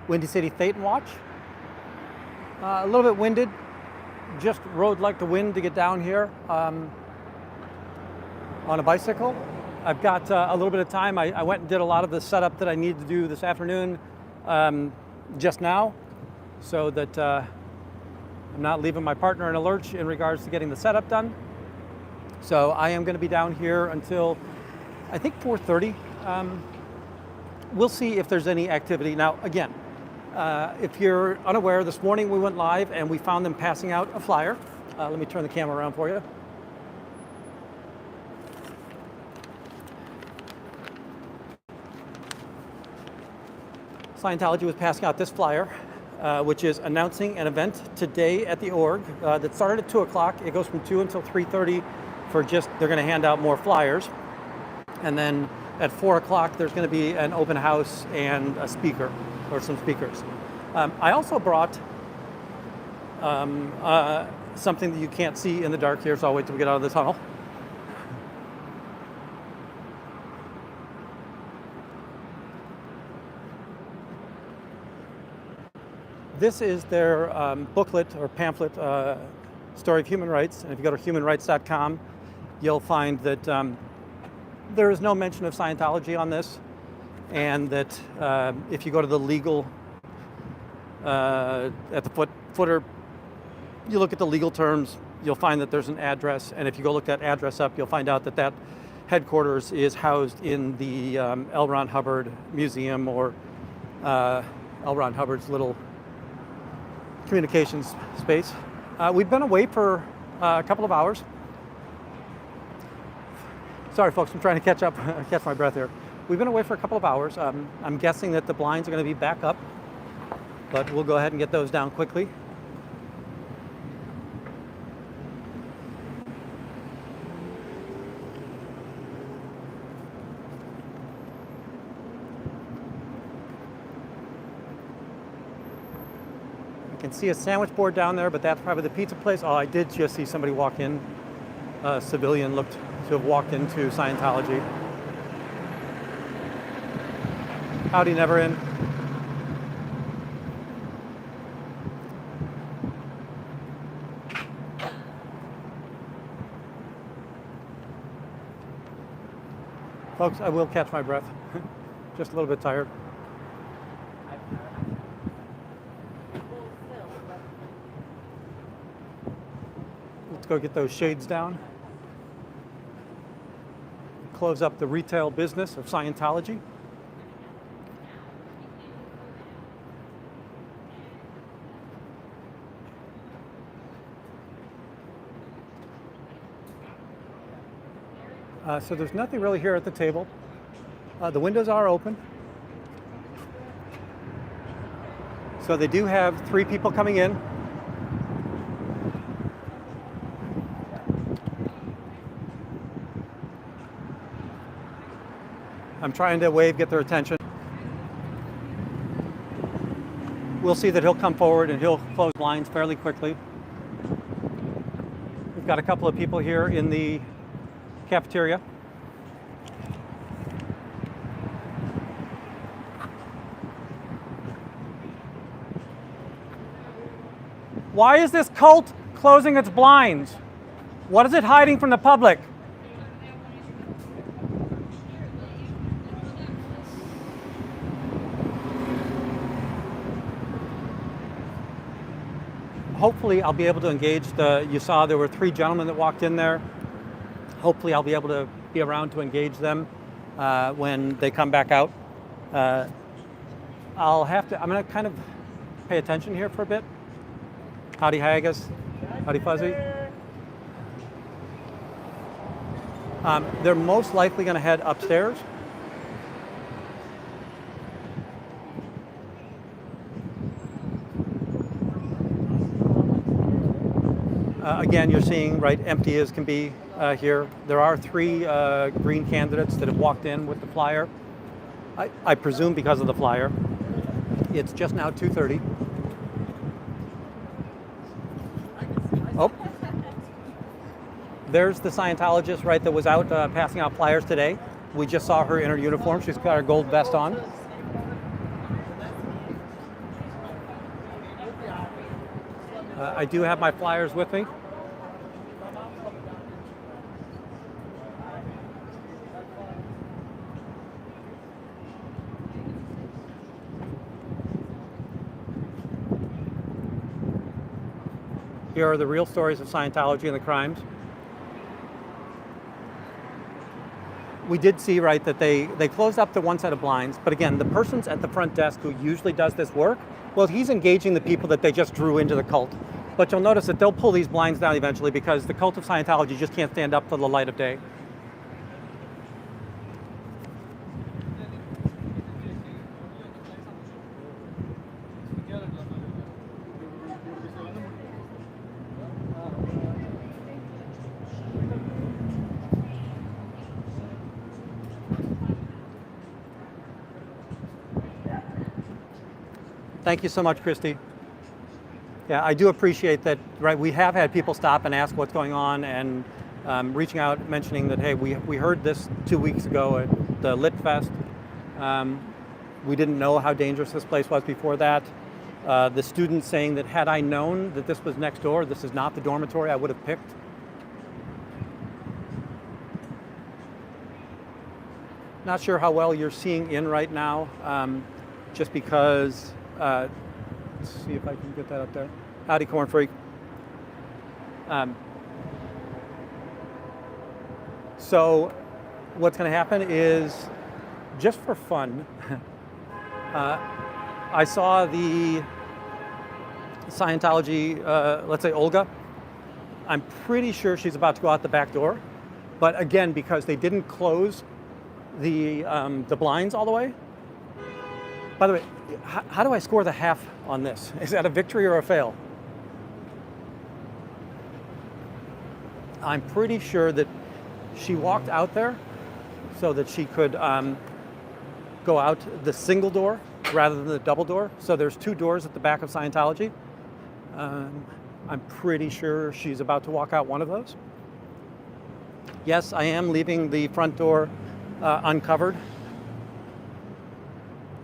Windy City Thetan Watch. A little bit winded. Just rode like the wind to get down here on a bicycle. I've got a little bit of time. I went and did a lot of the setup that I need to do this afternoon just now, so that I'm not leaving my partner in a lurch in regards to getting the setup done. So I am going to be down here until I think 4:30. We'll see if there's any activity. Now, again, if you're unaware, this morning we went live and we found them passing out a flyer. Let me turn the camera around for you. Scientology was passing out this flyer, which is announcing an event today at the org that started at 2 o'clock. It goes from 2 until 3:30 for just, they're going to hand out more flyers. And then at 4 o'clock, there's going to be an open house and a speaker, or some speakers. I also brought something that you can't see in the dark here, so I'll wait till we get out of the tunnel. This is their booklet or pamphlet, Story of Human Rights. And if you go to humanrights.com, you'll find that there is no mention of Scientology on this, and that if you go to the legal, at the footer, you look at the legal terms, you'll find that there's an address, and if you go look that address up, you'll find out that that headquarters is housed in the L. Ron Hubbard Museum, or L. Ron Hubbard's little communications space. We've been away for a couple of hours. Sorry folks, I'm trying to catch my breath here. We've been away for a couple of hours. I'm guessing that the blinds are going to be back up, but we'll go ahead and get those down quickly. I can see a sandwich board down there, but that's probably the pizza place. Oh, I did just see somebody walk in. A civilian looked to have walked into Scientology. Howdy, never in. Folks, I will catch my breath. Just a little bit tired. Let's go get those shades down. Close up the retail business of Scientology. So there's nothing really here at the table. The windows are open. So they do have 3 people coming in. I'm trying to wave, get their attention. We'll see that he'll come forward and he'll close blinds fairly quickly. We've got a couple of people here in the cafeteria. Why is this cult closing its blinds? What is it hiding from the public? Hopefully I'll be able to engage you saw there were 3 gentlemen that walked in there. Hopefully I'll be able to be around to engage them when they come back out. I'm gonna kind of pay attention here for a bit. Howdy Haggis, howdy Fuzzy. They're most likely gonna head upstairs. Again, you're seeing, right, empty as can be here. There are 3 green candidates that have walked in with the flyer. I presume because of the flyer. It's just now 2:30. Oh, there's the Scientologist, right, that was out passing out flyers today. We just saw her in her uniform. She's got her gold vest on. I do have my flyers with me. Here are the real stories of Scientology and the crimes. We did see, right, that they closed up the one set of blinds, but again, the person's at the front desk who usually does this work, well, he's engaging the people that they just drew into the cult. But you'll notice that they'll pull these blinds down eventually because the cult of Scientology just can't stand up to the light of day. Thank you so much, Christy. Yeah, I do appreciate that, right, we have had people stop and ask what's going on and reaching out, mentioning that, hey, we heard this 2 weeks ago at the Lit Fest. We didn't know how dangerous this place was before that. The students saying that had I known that this was next door, this is not the dormitory I would have picked. Not sure how well you're seeing in right now, just because, let's see if I can get that up there. Howdy, Corn Freak. So what's going to happen is, just for fun, I saw the Scientology, let's say Olga. I'm pretty sure she's about to go out the back door. But again, because they didn't close the blinds all the way. By the way, how do I score the half on this? Is that a victory or a fail? I'm pretty sure that she walked out there so that she could go out the single door rather than the double door. So there's 2 doors at the back of Scientology. I'm pretty sure she's about to walk out one of those. Yes, I am leaving the front door uncovered.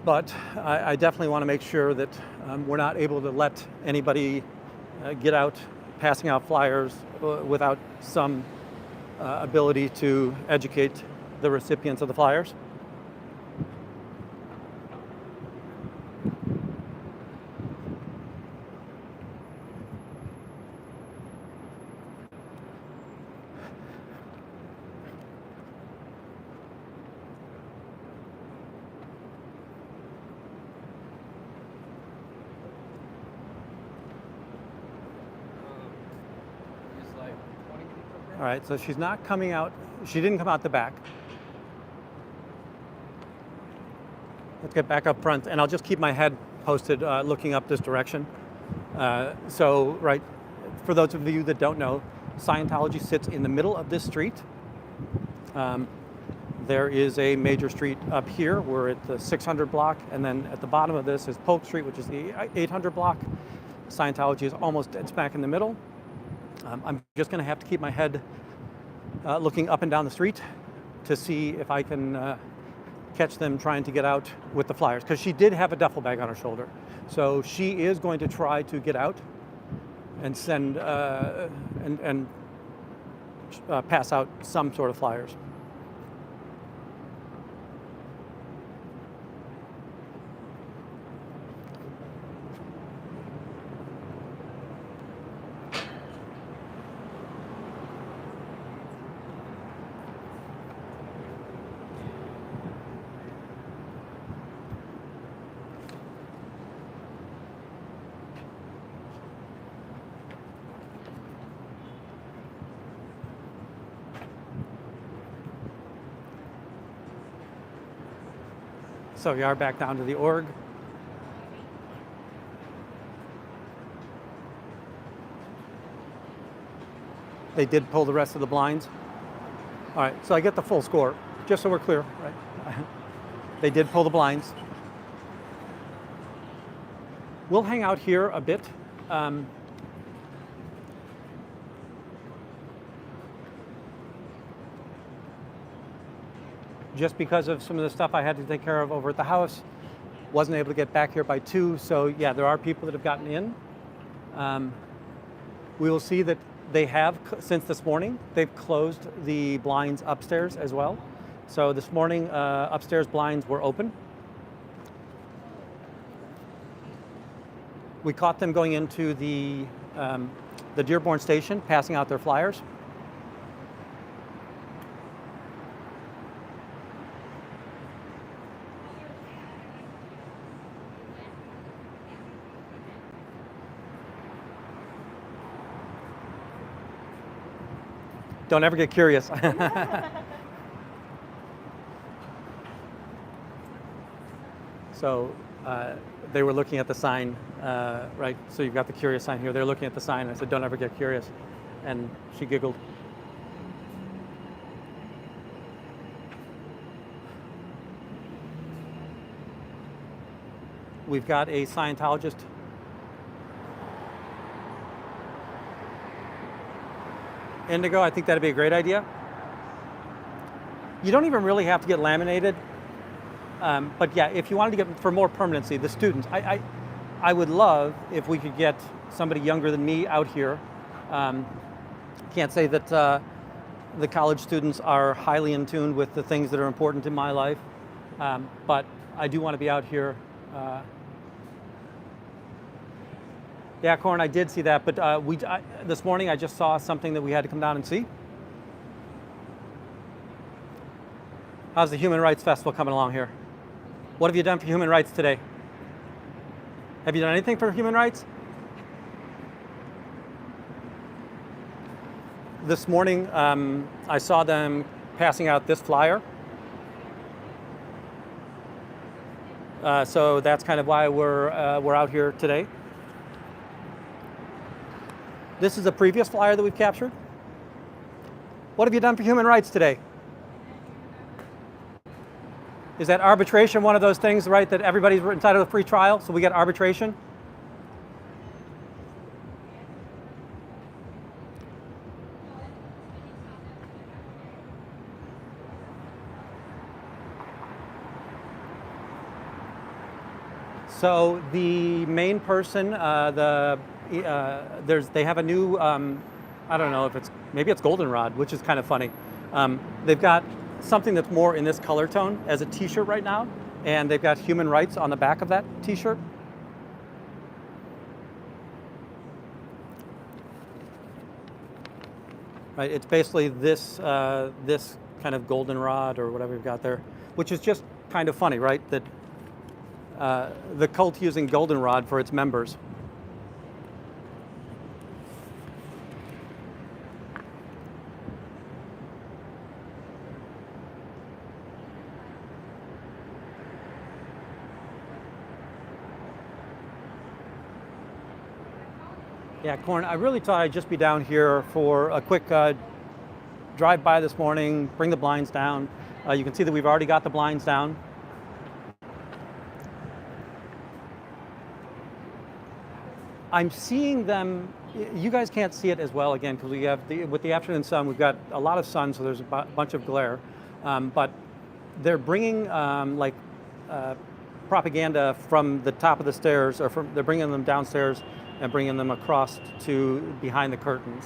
But I definitely want to make sure that we're not able to let anybody get out passing out flyers without some ability to educate the recipients of the flyers. All right, so she's not coming out. She didn't come out the back. Let's get back up front, and I'll just keep my head posted looking up this direction. So, right, for those of you that don't know, Scientology sits in the middle of this street. There is a major street up here. We're at the 600 block, and then at the bottom of this is Polk Street, which is the 800 block. Scientology is almost dead smack in the middle. I'm just going to have to keep my head looking up and down the street to see if I can catch them trying to get out with the flyers, because she did have a duffel bag on her shoulder. So she is going to try to get out and send and pass out some sort of flyers. So we are back down to the org. They did pull the rest of the blinds. All right, so I get the full score, just so we're clear, right? They did pull the blinds. We'll hang out here a bit. Just because of some of the stuff I had to take care of over at the house. Wasn't able to get back here by 2, so yeah, there are people that have gotten in. We will see that they have, since this morning, they've closed the blinds upstairs as well. So this morning, upstairs blinds were open. We caught them going into the Dearborn station, passing out their flyers. Don't ever get curious. So they were looking at the sign, right? So you've got the curious sign here. They're looking at the sign. I said, don't ever get curious. And she giggled. We've got a Scientologist. Indigo, I think that'd be a great idea. You don't even really have to get laminated. But yeah, if you wanted to get, for more permanency, the students, I would love if we could get somebody younger than me out here. Can't say that the college students are highly in tune with the things that are important in my life, but I do want to be out here. Yeah, Corin, I did see that, but this morning I just saw something that we had to come down and see. How's the Human Rights Festival coming along here? What have you done for human rights today? Have you done anything for human rights? This morning, I saw them passing out this flyer. So that's kind of why we're out here today. This is a previous flyer that we've captured. What have you done for human rights today? Is that arbitration one of those things, right, that everybody's entitled to a free trial, so we get arbitration? So the main person, they have a new, I don't know if it's, maybe it's goldenrod, which is kind of funny. They've got something that's more in this color tone as a t-shirt right now, and they've got human rights on the back of that t-shirt. Right, it's basically this this kind of goldenrod or whatever you've got there, which is just kind of funny, right? That the cult using goldenrod for its members. Yeah, Corin, I really thought I'd just be down here for a quick drive by this morning, bring the blinds down. You can see that we've already got the blinds down. I'm seeing them, you guys can't see it as well again because we have, with the afternoon sun, we've got a lot of sun, so there's a bunch of glare. But they're bringing propaganda from the top of the stairs, or they're bringing them downstairs and bringing them across to behind the curtains.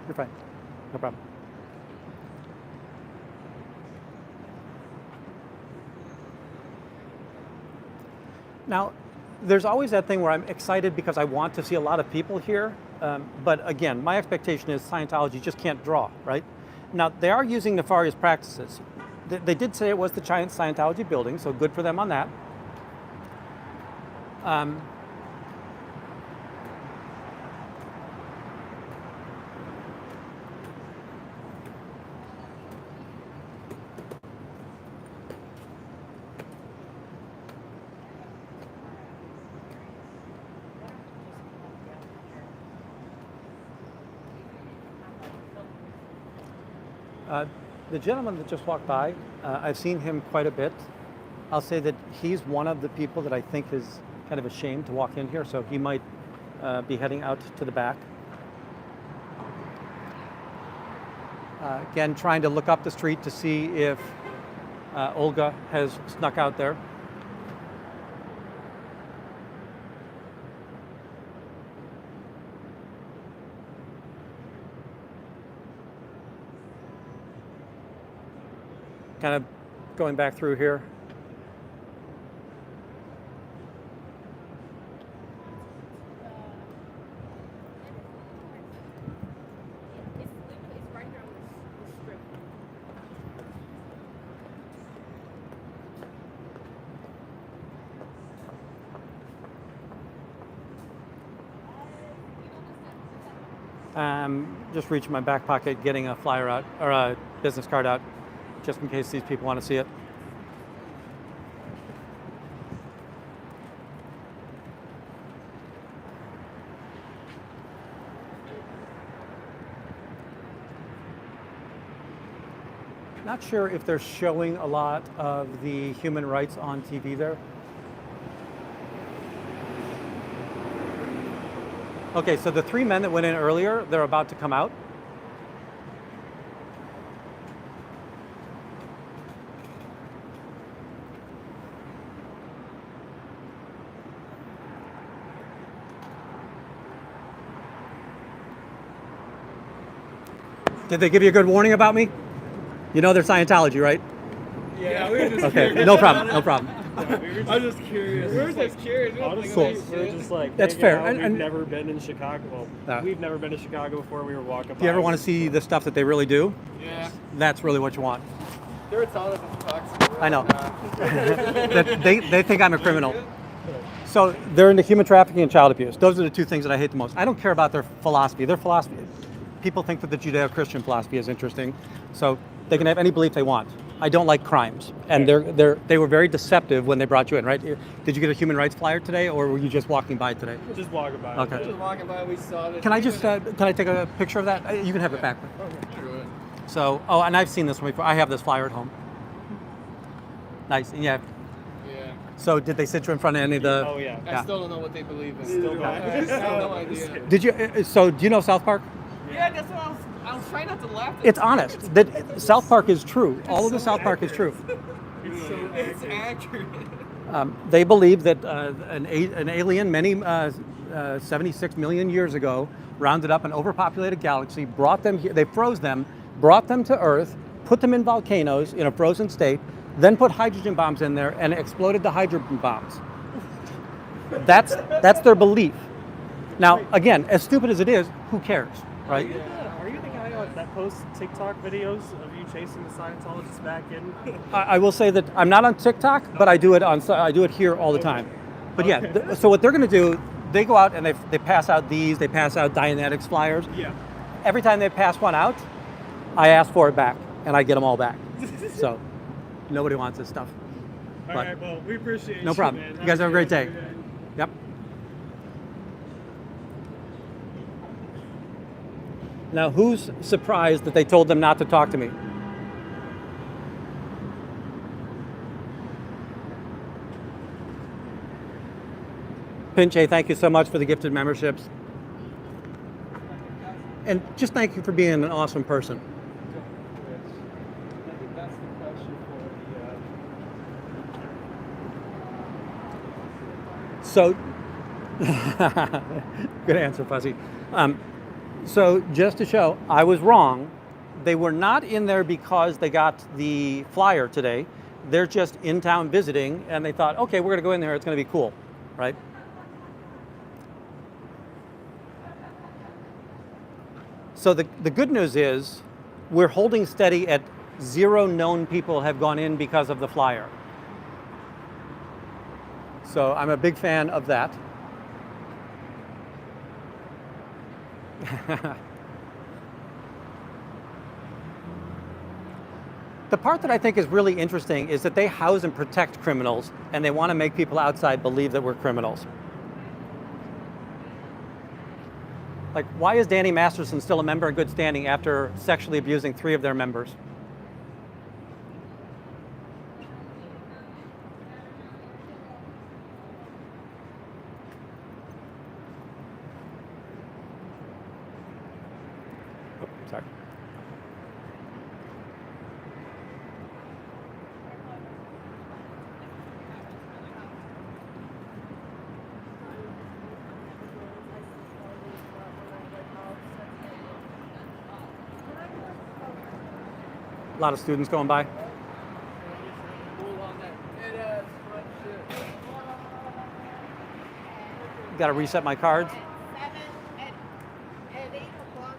You're fine, no problem. Now, there's always that thing where I'm excited because I want to see a lot of people here. But again, my expectation is Scientology just can't draw, right? Now, they are using nefarious practices. They did say it was the giant Scientology building, so good for them on that. The gentleman that just walked by, I've seen him quite a bit. I'll say that he's one of the people that I think is kind of ashamed to walk in here, so he might be heading out to the back. Again, trying to look up the street to see if Olga has snuck out there. Kind of going back through here. Just reaching my back pocket, getting a flyer out, or a business card out, just in case these people want to see it. Not sure if they're showing a lot of the human rights on TV there. Okay, so the 3 men that went in earlier, they're about to come out. Did they give you a good warning about me? You know they're Scientology, right? Yeah, we were just Okay, curious. no problem, no problem. I was just curious. We were just curious. We don't think Cool. about We're shit. just like, That's hanging fair. out. And- We've never been in Chicago. Well, we've never been to Chicago before. We were walking by. Do you ever want to see the stuff that they really do? Yeah. That's really what you want. They were telling us to talk to you. I know. That they think I'm a criminal. So they're into human trafficking and child abuse. Those are the two things that I hate the most. I don't care about their philosophy. Their philosophy, people think that the Judeo-Christian philosophy is interesting, so they can have any belief they want. I don't like crimes, and they were very deceptive when they brought you in, right? Did you get a human rights flyer today, or were you just walking by today? Just walking by. Okay. Just walking by, we saw this. Can I just can I take a picture of that? You can have it back. Sure. So, oh, and I've seen this one before. I have this flyer at home. Nice, and yeah. Yeah. So, did they sit you in front of any of the? Oh yeah. I still don't know what they believe in. Still don't. I still have no idea. Did you? So, do you know South Park? Yeah, that's what I was trying not to laugh at. It's honest. That South Park is true. All of the South Park is true. It's accurate. They believe that an alien many 76 million years ago rounded up an overpopulated galaxy, brought them here. They froze them, brought them to Earth, put them in volcanoes in a frozen state, then put hydrogen bombs in there and exploded the hydrogen bombs. That's their belief. Now, again, as stupid as it is, who cares, right? Are you the guy that posts TikTok videos of you chasing the Scientologists back in? I will say that I'm not on TikTok, but I do it here all the time. But yeah, so what they're going to do, they go out and they pass out they pass out Dianetics flyers. Yeah. Every time they pass one out, I ask for it back, and I get them all back. So nobody wants this stuff. All right. Well, we appreciate No problem. man. You guys have a great day. Yep. Now, who's surprised that they told them not to talk to me? Pinche, thank you so much for the gifted memberships. And just thank you for being an awesome person. I think that's the question for the. So, good answer, Fuzzy. So just to show, I was wrong. They were not in there because they got the flyer today. They're just in town visiting, and they thought, okay, we're going to go in there. It's going to be cool, right? So the good news is we're holding steady at 0 known people have gone in because of the flyer. So I'm a big fan of that. The part that I think is really interesting is that they house and protect criminals, and they want to make people outside believe that we're criminals. Like, why is Danny Masterson still a member in good standing after sexually abusing 3 of their members? Sorry. A lot of students going by. Got to reset my cards. At 8 o'clock,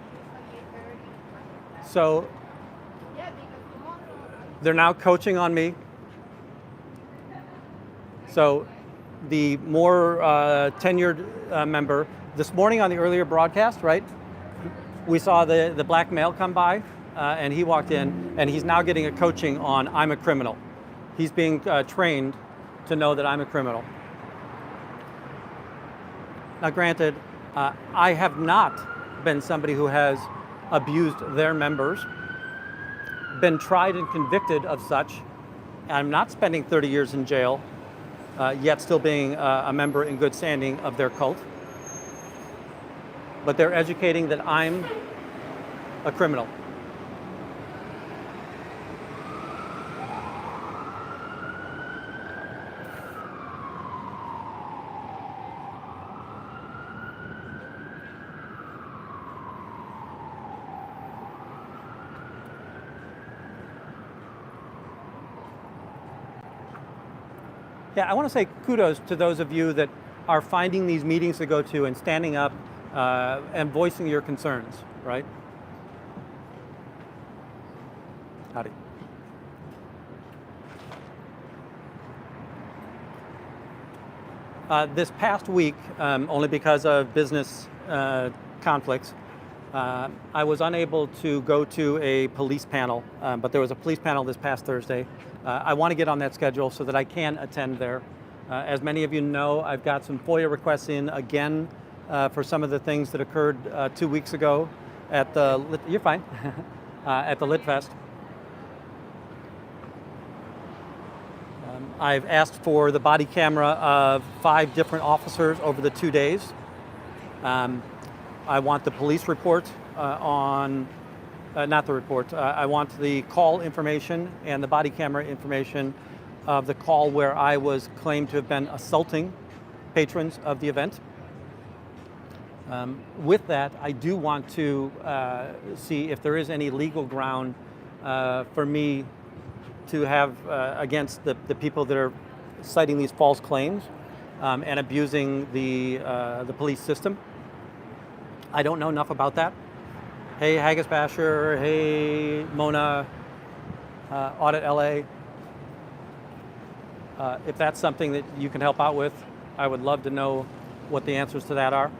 usually 8:30. So Yeah, because tomorrow. they're now coaching on me. So the more tenured member, this morning on the earlier broadcast, right? We saw the black male come by and he walked in and he's now getting a coaching on I'm a criminal. He's being trained to know that I'm a criminal. Now granted, I have not been somebody who has abused their members, been tried and convicted of such. I'm not spending 30 years in jail, yet still being a member in good standing of their cult. But they're educating that I'm a criminal. Yeah, I want to say kudos to those of you that are finding these meetings to go to and standing up and voicing your concerns, right? Howdy. This past week, only because of business conflicts, I was unable to go to a police panel, but there was a police panel this past Thursday. I want to get on that schedule so that I can attend there. As many of you know, I've got some FOIA requests in again for some of the things that occurred 2 weeks ago at the, you're fine, at the Lit Fest. I've asked for the body camera of 5 different officers over the 2 days. I want the police report not the report, I want the call information and the body camera information of the call where I was claimed to have been assaulting patrons of the event. With that, I do want to see if there is any legal ground for me to have against the people that are citing these false claims and abusing the police system. I don't know enough about that. Hey, Haggis Basher. Hey, Mona, Audit LA. If that's something that you can help out with, I would love to know what the answers to that are.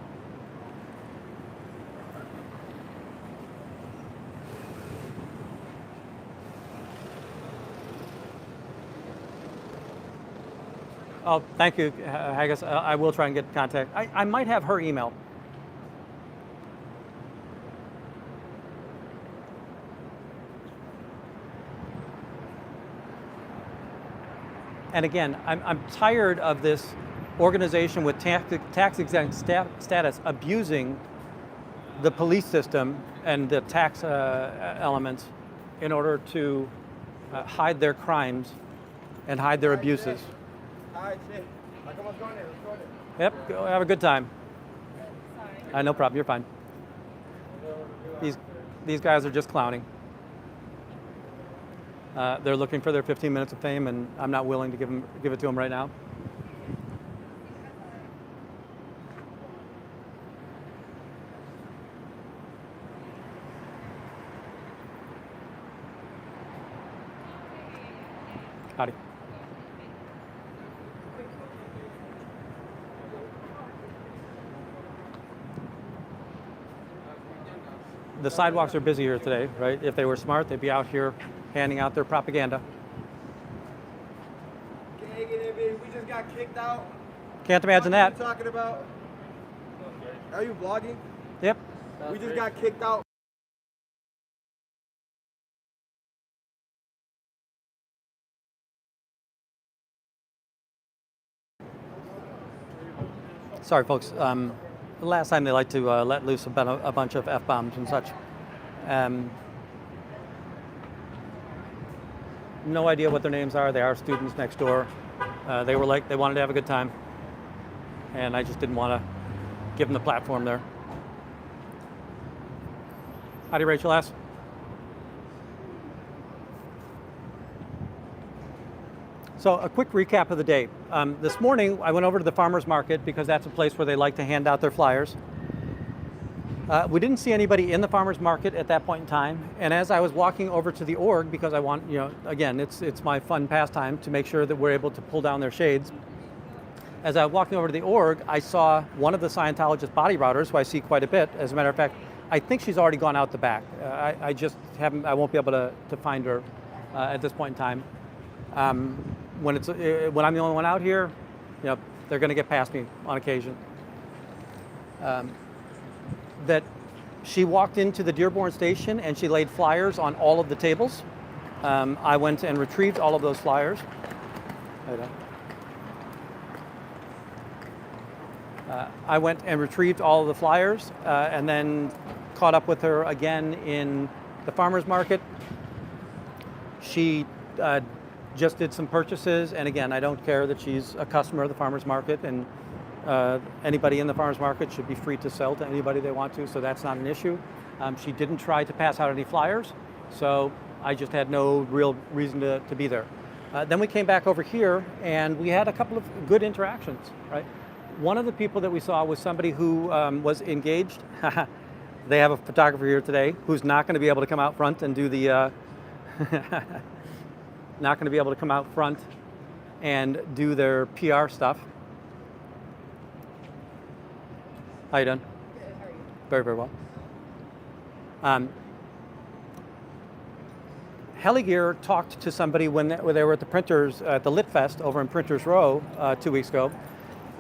Oh, thank you, Haggis. I will try and get contact. I might have her email. And again, I'm tired of this organization with tax-exempt status abusing the police system and the tax elements in order to hide their crimes and hide their abuses. All right, shit. Let's go there. Let's go there. Yep, go have a good time. Sorry. No problem, you're fine. These guys are just clowning. They're looking for their 15 minutes of fame, and I'm not willing to give it to them right now. Howdy. The sidewalks are busy here today, right? If they were smart, they'd be out here handing out their propaganda. Can't get it, baby. We just got kicked out. Can't imagine What are that. you talking about? Are you vlogging? Yep. We just got kicked out. Sorry, folks. The last time they like to let loose a bunch of F-bombs and such. No idea what their names are. They are students next door. They wanted to have a good time, and I just didn't want to give them the platform there. Howdy, Rachel S. So a quick recap of the day. This morning, I went over to the farmer's market because that's a place where they like to hand out their flyers. We didn't see anybody in the farmer's market at that point in time. And as I was walking over to the org, because I want, again, it's my fun pastime to make sure that we're able to pull down their shades. As I was walking over to the org, I saw one of the Scientologist body routers, who I see quite a bit. As a matter of fact, I think she's already gone out the back. I just haven't, I won't be able to find her at this point in time. When I'm the only one out here, they're going to get past me on occasion. That she walked into the Dearborn station and she laid flyers on all of the tables. I went and retrieved all of those flyers. I went and retrieved all of the flyers and then caught up with her again in the farmer's market. She just did some purchases, and again, I don't care that she's a customer of the farmer's market, and anybody in the farmer's market should be free to sell to anybody they want to, so that's not an issue. She didn't try to pass out any flyers, so I just had no real reason to be there. Then we came back over here, and we had a couple of good interactions, right? One of the people that we saw was somebody who was engaged. They have a photographer here today who's not going to be able to come out front and do the not going to be able to come out front and do their PR stuff. How you doing? Good, how are you? Very, very well. Helligear talked to somebody when they were at the printers, at the Lit Fest over in Printers Row 2 weeks ago.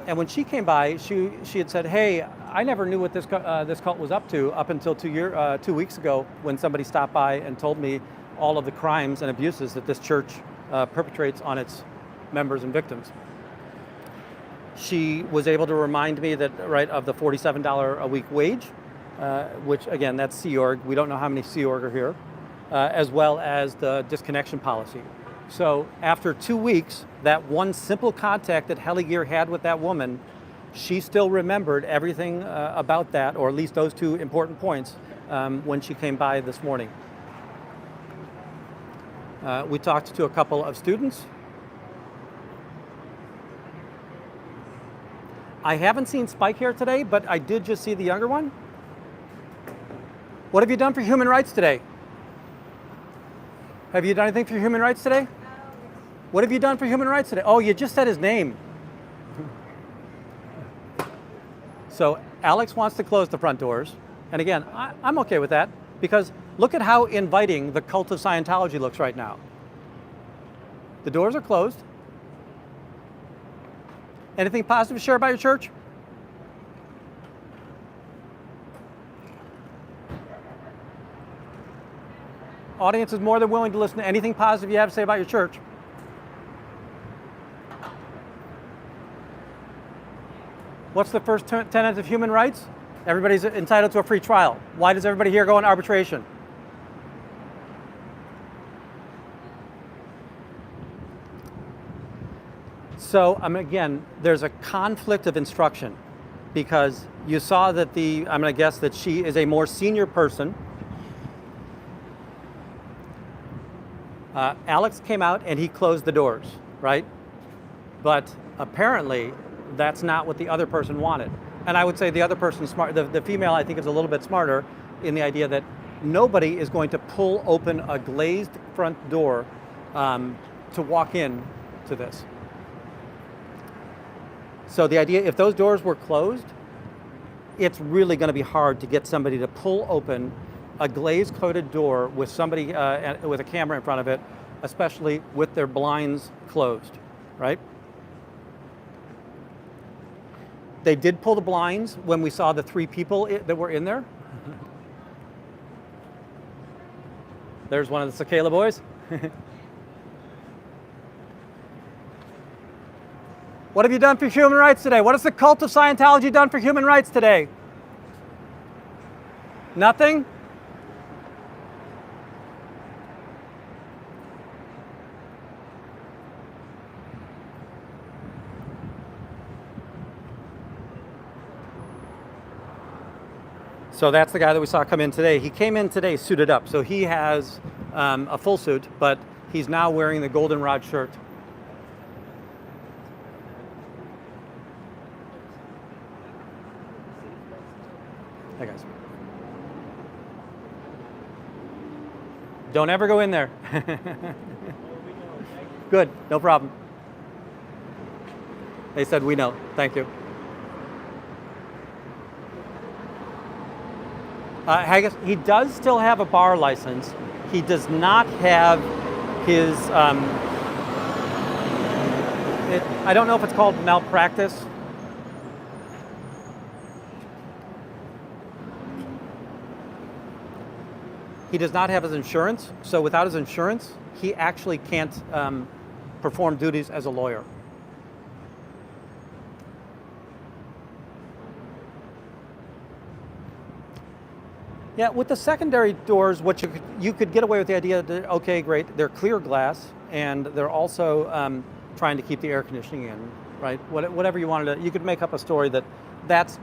And when she came by, she had said, hey, I never knew what this cult was up to up until 2 weeks ago when somebody stopped by and told me all of the crimes and abuses that this church perpetrates on its members and victims. She was able to remind me that, right, of the $47 a week wage, which again, that's Sea Org. We don't know how many Sea Org are here, as well as the disconnection policy. So after 2 weeks, that one simple contact that Helligear had with that woman, she still remembered everything about that, or at least those two important points, when she came by this morning. We talked to a couple of students. I haven't seen Spike here today, but I did just see the younger one. What have you done for human rights today? Have you done anything for human rights today? What have you done for human rights today? Oh, you just said his name. So Alex wants to close the front doors. And again, I'm okay with that, because look at how inviting the cult of Scientology looks right now. The doors are closed. Anything positive to share about your church? Audience is more than willing to listen to anything positive you have to say about your church. What's the first tenet of human rights? Everybody's entitled to a free trial. Why does everybody here go on arbitration? So again, there's a conflict of instruction, because you saw that I'm going to guess that she is a more senior person. Alex came out and he closed the doors, right? But apparently that's not what the other person wanted. And I would say the other person's smart. The female, I think, is a little bit smarter in the idea that nobody is going to pull open a glazed front door to walk in to this. So the idea, if those doors were closed, it's really going to be hard to get somebody to pull open a glazed coated door with somebody with a camera in front of it, especially with their blinds closed, right? They did pull the blinds when we saw the 3 people that were in there. There's one of the Cicala boys. What have you done for human rights today? What has the cult of Scientology done for human rights today? Nothing? So that's the guy that we saw come in today. He came in today suited up. So he has a full suit, but he's now wearing the goldenrod shirt. Hey guys. Don't ever go in there. Good, no problem. They said we know. Thank you. Haggis, he does still have a bar license. He does not have his, I don't know if it's called malpractice. He does not have his insurance, so without his insurance, he actually can't perform duties as a lawyer. Yeah, with the secondary doors, what you could get away with the idea that, okay, great, they're clear glass, and they're also trying to keep the air conditioning in, right? Whatever you wanted to, you could make up a story that that's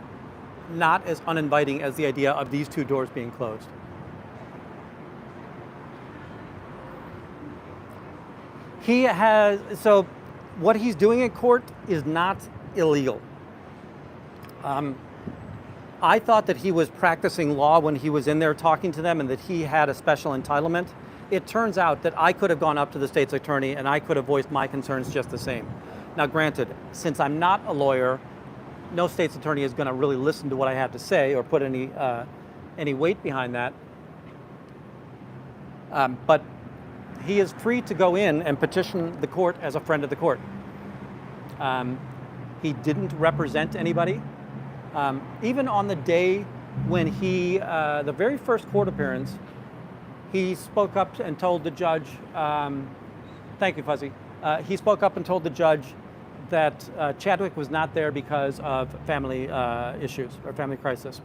not as uninviting as the idea of these two doors being closed. He has, so what he's doing in court is not illegal. I thought that he was practicing law when he was in there talking to them and that he had a special entitlement. It turns out that I could have gone up to the state's attorney and I could have voiced my concerns just the same. Now granted, since I'm not a lawyer, no state's attorney is going to really listen to what I have to say or put any weight behind that. But he is free to go in and petition the court as a friend of the court. He didn't represent anybody. Even on the day when he, the very first court appearance, he spoke up and told the judge, thank you, Fuzzy. He spoke up and told the judge that Chadwick was not there because of family issues or family crisis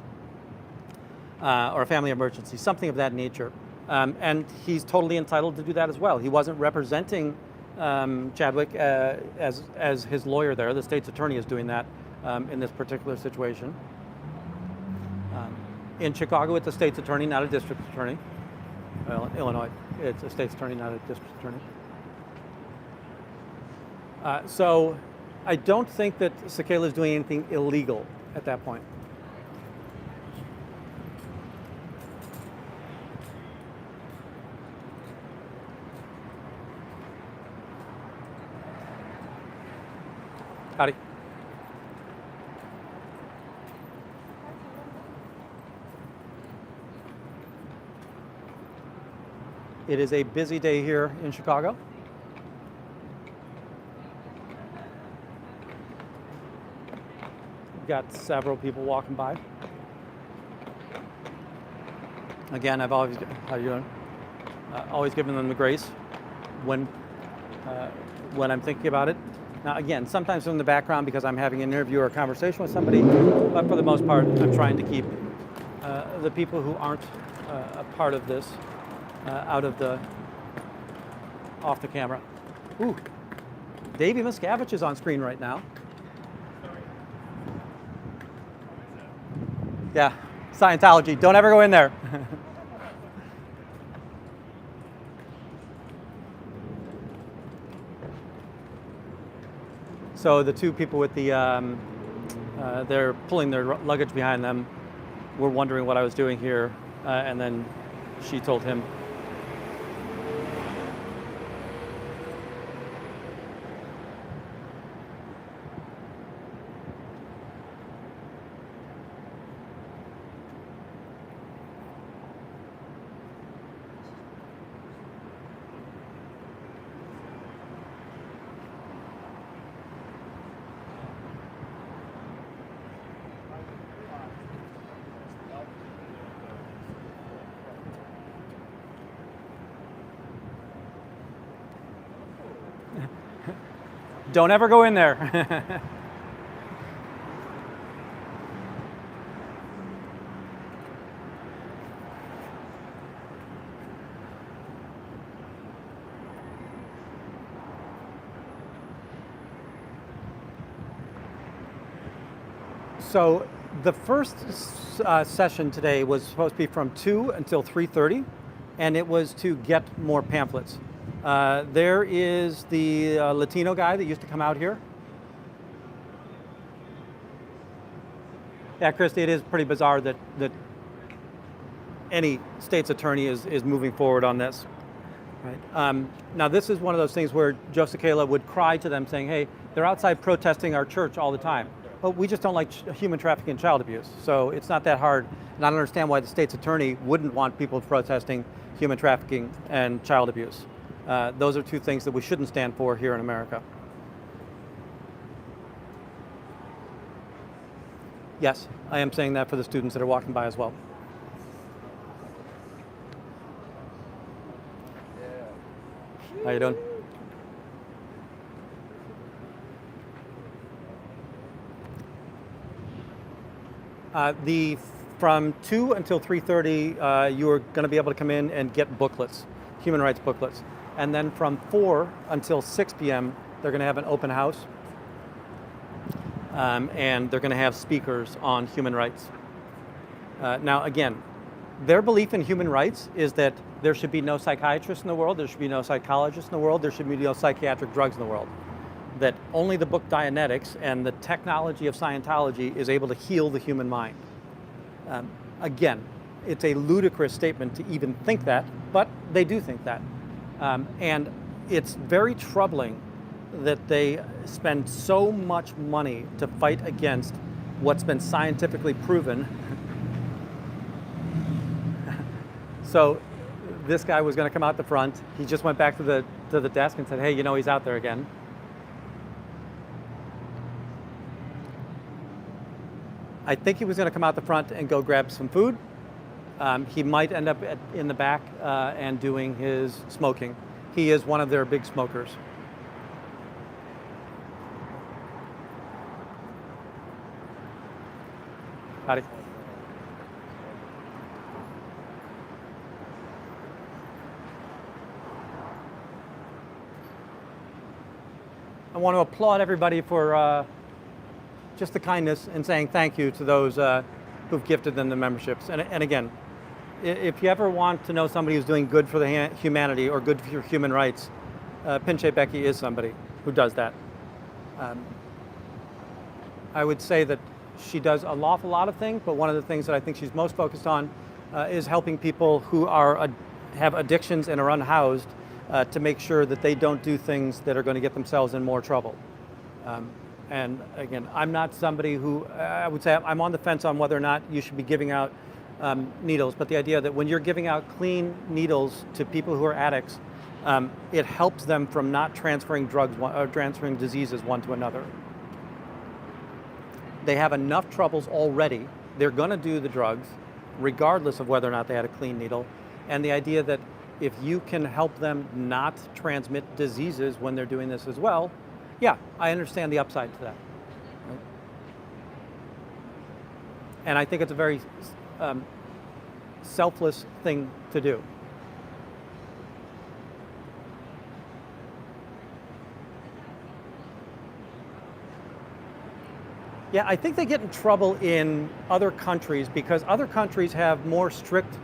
or a family emergency, something of that nature. And he's totally entitled to do that as well. He wasn't representing Chadwick as his lawyer there. The state's attorney is doing that in this particular situation. In Chicago, it's a state's attorney, not a district attorney. Well, in Illinois, it's a state's attorney, not a district attorney. So I don't think that Sakela is doing anything illegal at that point. Howdy. It is a busy day here in Chicago. We've got several people walking by. Again, I've always, how you doing? Always given them the grace when I'm thinking about it. Now, again, sometimes in the background because I'm having an interview or a conversation with somebody, but for the most part, I'm trying to keep the people who aren't a part of this off the camera. Ooh, Davey Miscavige is on screen right now. Yeah, Scientology, don't ever go in there. So the two people with the, they're pulling their luggage behind them, were wondering what I was doing here, and then she told him. Don't ever go in there. So The first session today was supposed to be from 2 until 3:30, and it was to get more pamphlets. There is the Latino guy that used to come out here. Yeah, Christy, it is pretty bizarre that any state's attorney is moving forward on this. Right. Now, this is one of those things where Joe Cicala would cry to them saying, hey, they're outside protesting our church all the time. But we just don't like human trafficking and child abuse. So it's not that hard. And I don't understand why the state's attorney wouldn't want people protesting human trafficking and child abuse. Those are two things that we shouldn't stand for here in America. Yes, I am saying that for the students that are walking by as well. How you doing? From 2 until 3:30, you are going to be able to come in and get booklets, human rights booklets. And then from 4 until 6 p.m., they're going to have an open house. And they're going to have speakers on human rights. Now, again, their belief in human rights is that there should be no psychiatrists in the world, there should be no psychologists in the world, there should be no psychiatric drugs in the world. That only the book Dianetics and the technology of Scientology is able to heal the human mind. Again, it's a ludicrous statement to even think that, but they do think that. And it's very troubling that they spend so much money to fight against what's been scientifically proven. So this guy was going to come out the front. He just went back to the desk and said, hey, you know, he's out there again. I think he was going to come out the front and go grab some food. He might end up in the back and doing his smoking. He is one of their big smokers. Howdy. I want to applaud everybody for just the kindness and saying thank you to those who've gifted them the memberships. And again, if you ever want to know somebody who's doing good for the humanity or good for human rights, Pinche Becky is somebody who does that. I would say that she does an awful lot of things, but one of the things that I think she's most focused on is helping people who have addictions and are unhoused to make sure that they don't do things that are going to get themselves in more trouble. And again, I'm not somebody who, I would say I'm on the fence on whether or not you should be giving out needles, but the idea that when you're giving out clean needles to people who are addicts, it helps them from not transferring drugs or transferring diseases one to another. They have enough troubles already. They're going to do the drugs, regardless of whether or not they had a clean needle. And the idea that if you can help them not transmit diseases when they're doing this as well, yeah, I understand the upside to that. Right? And I think it's a very selfless thing to do. Yeah, I think they get in trouble in other countries because other countries have more strict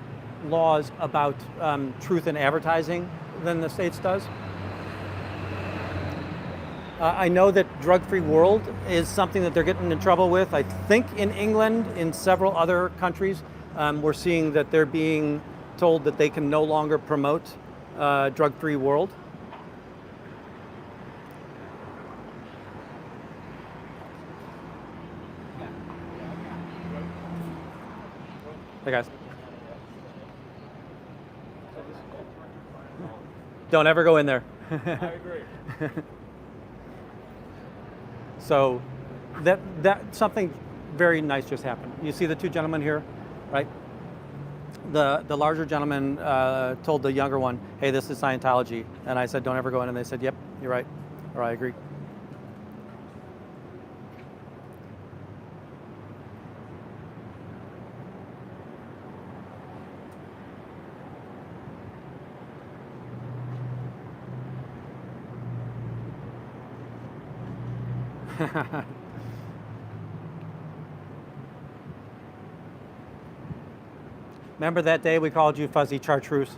laws about truth in advertising than the States does. I know that drug-free world is something that they're getting in trouble with. I think in England, in several other countries, we're seeing that they're being told that they can no longer promote drug-free world. Hey guys. Don't ever go in there. I agree. So that something very nice just happened. You see the two gentlemen here, right? The larger gentleman told the younger one, hey, this is Scientology. And I said, don't ever go in. And they said, yep, you're right. Or I agree. Remember that day we called you fuzzy chartreuse?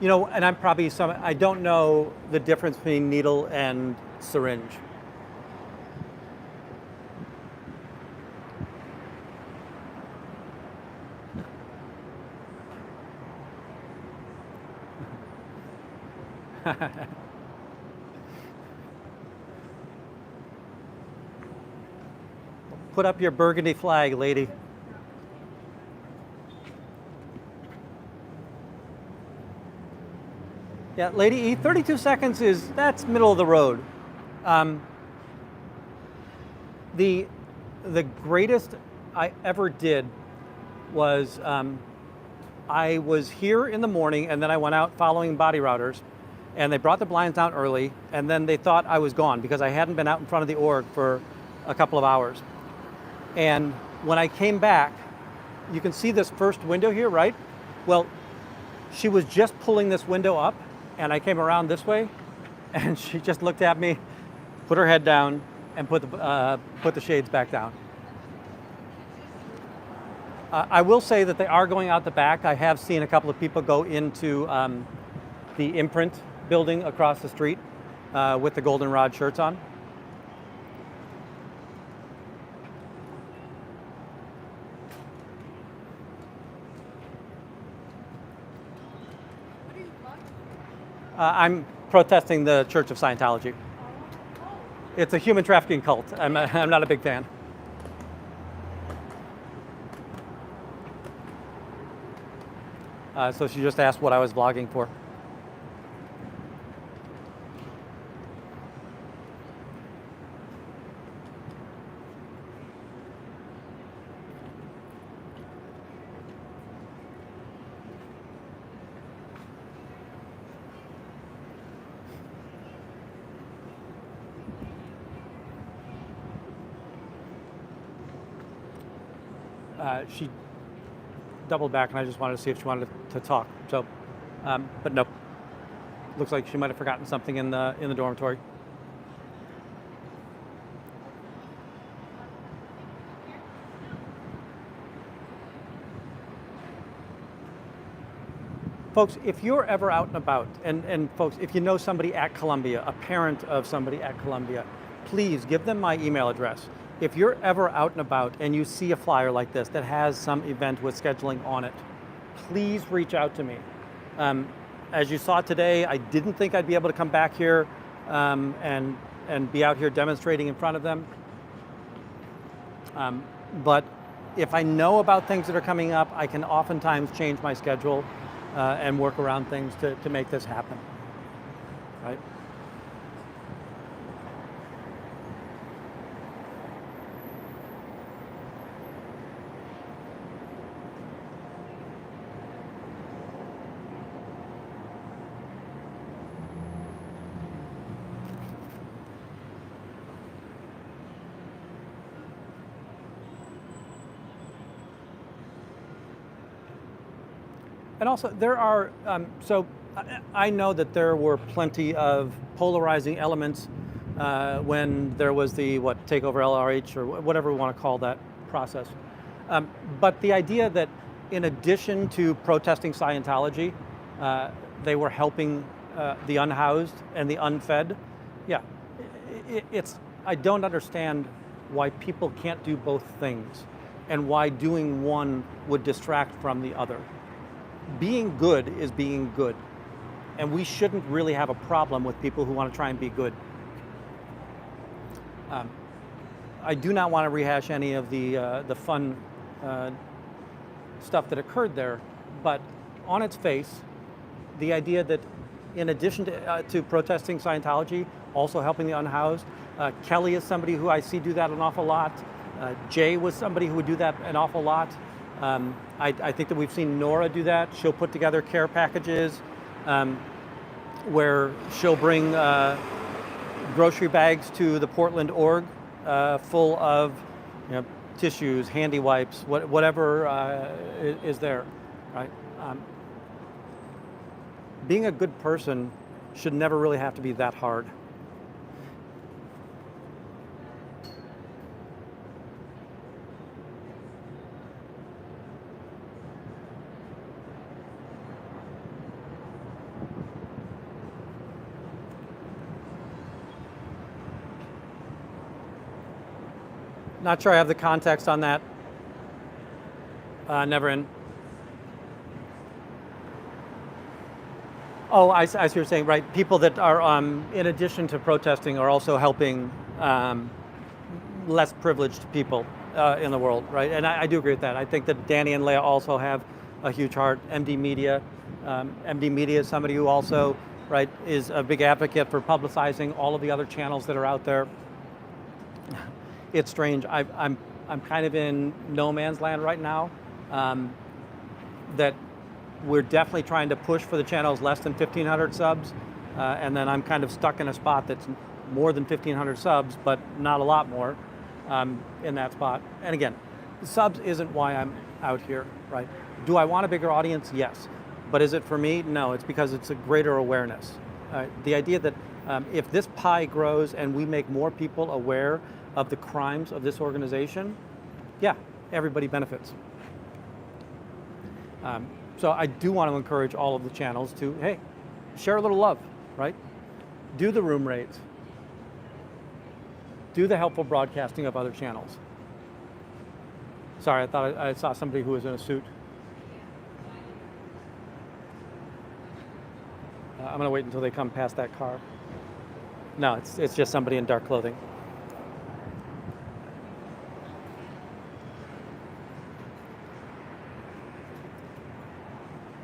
You know, and I don't know the difference between needle and syringe. Put up your burgundy flag, lady. Yeah, Lady E, 32 seconds that's middle of the road. The greatest I ever did was I was here in the morning and then I went out following body routers and they brought the blinds down early and then they thought I was gone because I hadn't been out in front of the org for a couple of hours. And when I came back, you can see this first window here, right? Well, she was just pulling this window up and I came around this way and she just looked at me, put her head down and put the shades back down. I will say that they are going out the back. I have seen a couple of people go into the imprint building across the street with the goldenrod shirts on. I'm protesting the Church of Scientology. It's a human trafficking cult. I'm not a big fan. So she just asked what I was vlogging for. She doubled back and I just wanted to see if she wanted to talk. So, but nope. Looks like she might have forgotten something in the dormitory. Folks, if you're ever out and about, and folks, if you know somebody at Columbia, a parent of somebody at Columbia, please give them my email address. If you're ever out and about and you see a flyer like this that has some event with scheduling on it, please reach out to me. As you saw today, I didn't think I'd be able to come back here and be out here demonstrating in front of them. But if I know about things that are coming up, I can oftentimes change my schedule and work around things to make this happen, right? And also, there are, so I know that there were plenty of polarizing elements when there was the, takeover LRH or whatever we want to call that process. But the idea that in addition to protesting Scientology, they were helping the unhoused and the unfed, yeah, I don't understand why people can't do both things and why doing one would distract from the other. Being good is being good, and we shouldn't really have a problem with people who want to try and be good. I do not want to rehash any of the fun stuff that occurred there, but on its face, the idea that in addition to protesting Scientology, also helping the unhoused, Kelly is somebody who I see do that an awful lot. Jay was somebody who would do that an awful lot. I think that we've seen Nora do that. She'll put together care packages where she'll bring grocery bags to the Portland org full of tissues, handy wipes, whatever is there, right? Being a good person should never really have to be that hard. Not sure I have the context on that. Never in. Oh, I see what you're saying, right? People that are, in addition to protesting, are also helping less privileged people in the world, right? And I do agree with that. I think that Danny and Leah also have a huge heart. MD Media. MD Media is somebody who also, right, is a big advocate for publicizing all of the other channels that are out there. It's strange. I'm kind of in no man's land right now. That we're definitely trying to push for the channels less than 1,500 subs, and then I'm kind of stuck in a spot that's more than 1,500 subs, but not a lot more in that spot. And again, subs isn't why I'm out here, right? Do I want a bigger audience? Yes. But is it for me? No, it's because it's a greater awareness. The idea that if this pie grows and we make more people aware of the crimes of this organization, yeah, everybody benefits. So I do want to encourage all of the channels to, hey, share a little love, right? Do the room rates. Do the helpful broadcasting of other channels. Sorry, I thought I saw somebody who was in a suit. I'm gonna wait until they come past that car. No, it's just somebody in dark clothing.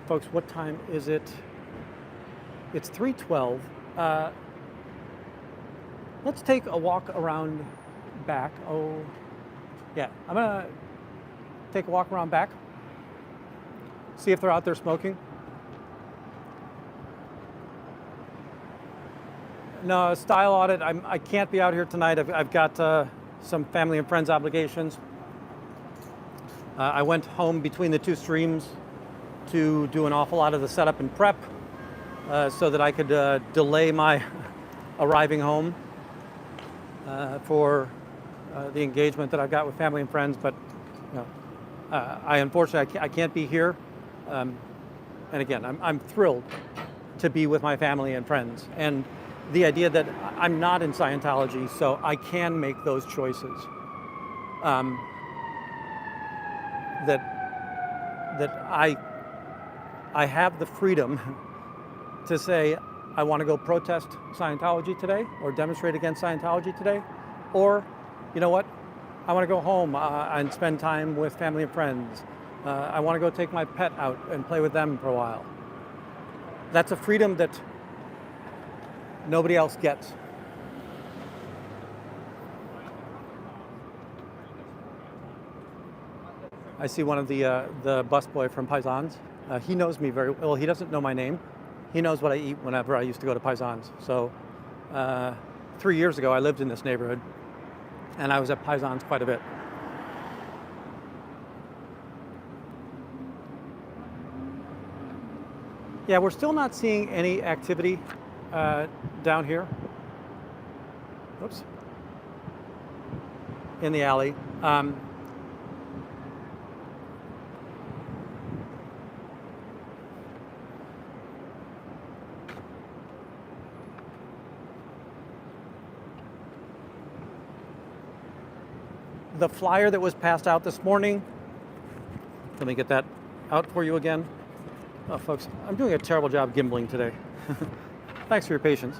Folks, what time is it? It's 3:12. Let's take a walk around back. Oh, yeah, I'm gonna take a walk around back. See if they're out there smoking. No, style audit, I can't be out here tonight. I've got some family and friends obligations. I went home between the two streams to do an awful lot of the setup and prep so that I could delay my arriving home for the engagement that I've got with family and friends. But you know, I unfortunately I can't be here. And again, I'm thrilled to be with my family and friends. And the idea that I'm not in Scientology, so I can make those choices. That I have the freedom to say, I want to go protest Scientology today or demonstrate against Scientology today, or, you know what, I want to go home and spend time with family and friends. I want to go take my pet out and play with them for a while. That's a freedom that nobody else gets. I see one of the busboy from Paisans. He knows me very well. He doesn't know my name. He knows what I eat whenever I used to go to Paisans. So 3 years ago, I lived in this neighborhood, and I was at Paisans quite a bit. Yeah, we're still not seeing any activity down here. Oops. In the alley. The flyer that was passed out this morning, let me get that out for you again. Oh, folks, I'm doing a terrible job gimbling today. Thanks for your patience.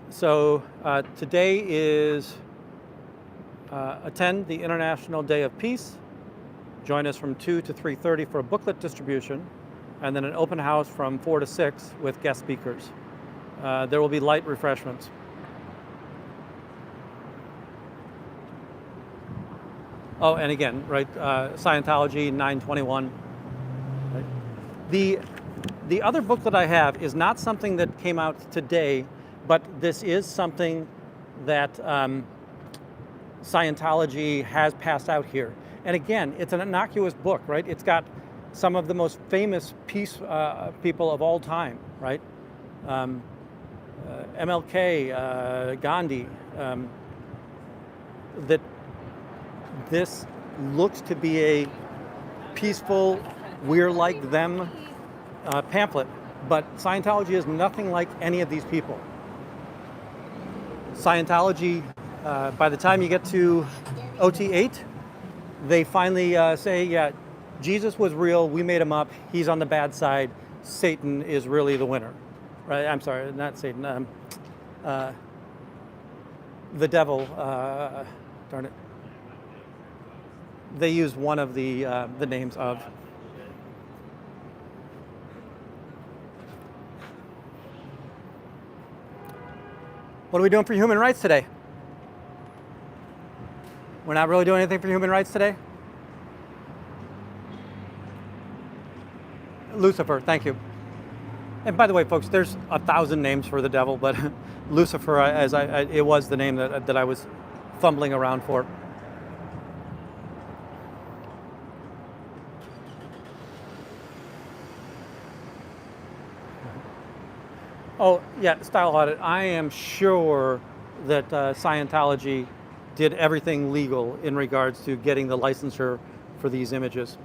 So today is attend the International Day of Peace. Join us from 2 to 3:30 for a booklet distribution, and then an open house from 4 to 6 with guest speakers. There will be light refreshments. Oh, and again, right, Scientology 921. Right? The other book that I have is not something that came out today, but this is something that Scientology has passed out here. And again, it's an innocuous book, right? It's got some of the most famous peace people of all time, right? MLK, Gandhi. That this looks to be a peaceful, we're like them pamphlet, but Scientology is nothing like any of these people. Scientology, by the time you get to OT8, they finally say, yeah, Jesus was real, we made him up, he's on the bad side, Satan is really the winner. Right? I'm sorry, not Satan, the devil, darn it. They used one of the names of. What are we doing for human rights today? We're not really doing anything for human rights today? Lucifer, thank you. And by the way, folks, there's 1,000 names for the devil, but Lucifer, it was the name that I was fumbling around for. Oh, yeah, style audit. I am sure that Scientology did everything legal in regards to getting the licensure for these images.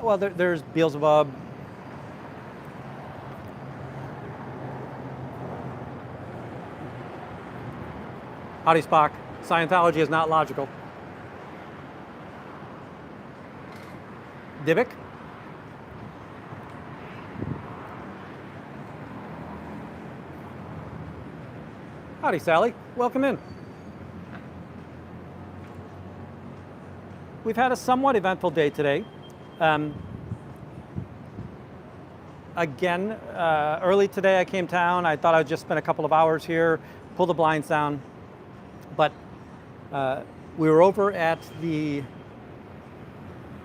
Well, there's Beelzebub. Howdy, Spock. Scientology is not logical. Divic? Howdy, Sally. Welcome in. We've had a somewhat eventful day today. Again, early today I came down. I thought I'd just spend a couple of hours here, pull the blinds down. But we were over at the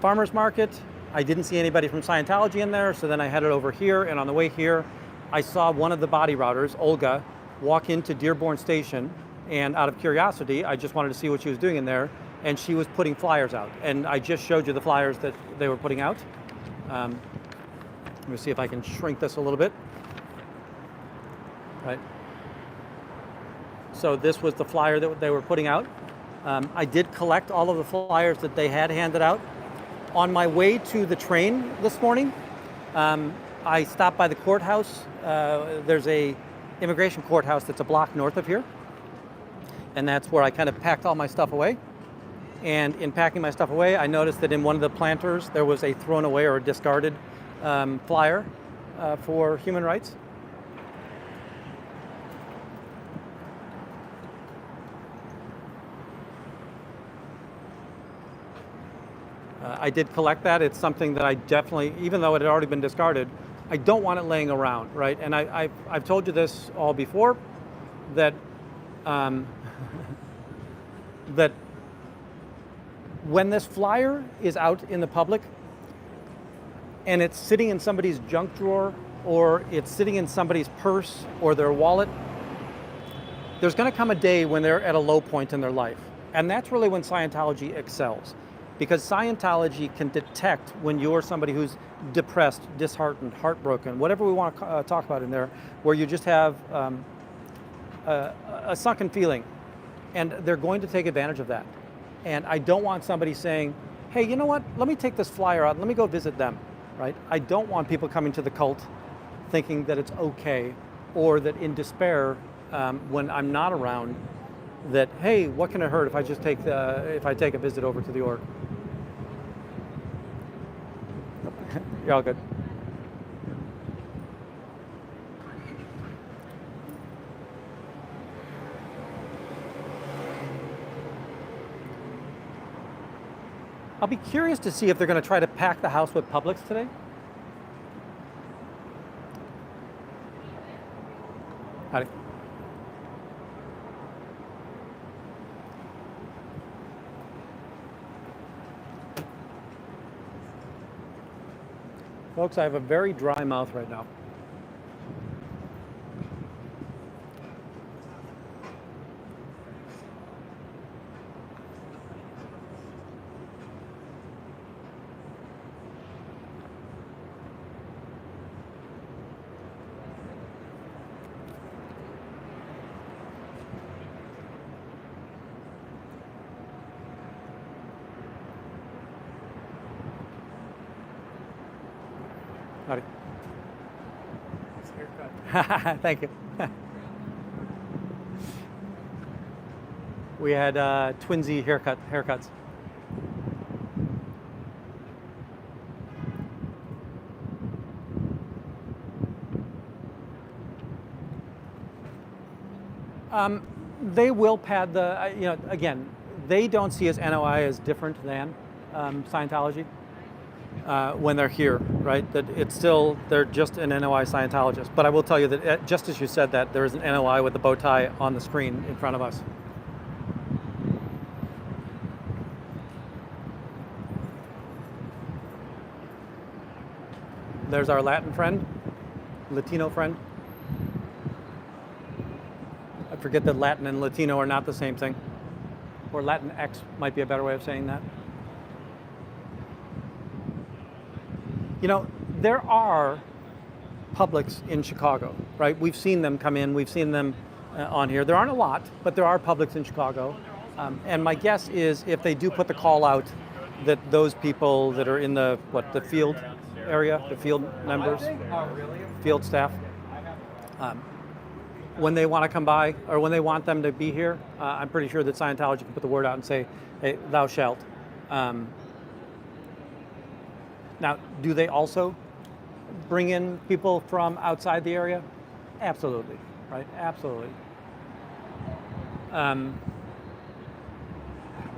farmer's market. I didn't see anybody from Scientology in there, so then I headed over here, and on the way here, I saw one of the body routers, Olga, walk into Dearborn Station, and out of curiosity, I just wanted to see what she was doing in there, and she was putting flyers out. And I just showed you the flyers that they were putting out. Let me see if I can shrink this a little bit. Right. So this was the flyer that they were putting out. I did collect all of the flyers that they had handed out. On my way to the train this morning, I stopped by the courthouse. There's a immigration courthouse that's a block north of here. And that's where I kind of packed all my stuff away. And in packing my stuff away, I noticed that in one of the planters, there was a thrown away or a discarded flyer for human rights. I did collect that. It's something that I definitely, even though it had already been discarded, I don't want it laying around, right? And I've told you this all before, that that when this flyer is out in the public and it's sitting in somebody's junk drawer or it's sitting in somebody's purse or their wallet, there's going to come a day when they're at a low point in their life. And that's really when Scientology excels. Because Scientology can detect when you're somebody who's depressed, disheartened, heartbroken, whatever we want to talk about in there, where you just have a sunken feeling. And they're going to take advantage of that. And I don't want somebody saying, hey, you know what, let me take this flyer out, let me go visit them, right? I don't want people coming to the cult thinking that it's okay, or that in despair, when I'm not around, that, hey, what can it hurt if I just take a visit over to the org? You're all good. I'll be curious to see if they're going to try to pack the house with Publix today. Howdy. Folks, I have a very dry mouth right now. Howdy. Nice haircut. Thank you. We had twinsy haircuts. They will pad the, again, they don't see as NOI as different than Scientology when they're here, right? That it's still, they're just an NOI Scientologist. But I will tell you that just as you said that, there is an NOI with the bow tie on the screen in front of us. There's our Latin friend, Latino friend. I forget that Latin and Latino are not the same thing. Or Latinx might be a better way of saying that. You know, there are publics in Chicago, right? We've seen them come in, we've seen them on here. There aren't a lot, but there are publics in Chicago. And my guess is if they do put the call out that those people that are in the field area, the field members, field staff, when they want to come by or when they want them to be here, I'm pretty sure that Scientology can put the word out and say, hey, thou shalt. Now, do they also bring in people from outside the area? Absolutely, right? Absolutely.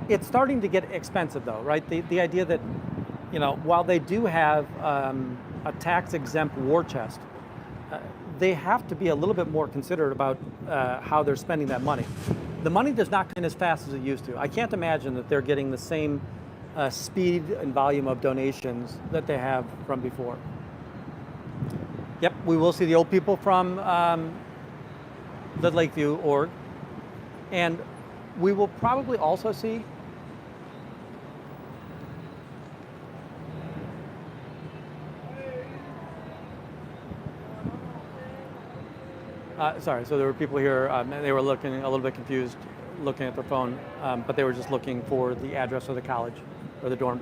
It's starting to get expensive though, right? The idea that, you know, while they do have a tax-exempt war chest, they have to be a little bit more considerate about how they're spending that money. The money does not come in as fast as it used to. I can't imagine that they're getting the same speed and volume of donations that they have from before. Yep, we will see the old people from the Lakeview org, and we will probably also see sorry, so there were people here, they were looking a little bit confused, looking at their phone, but they were just looking for the address of the college or the dorm.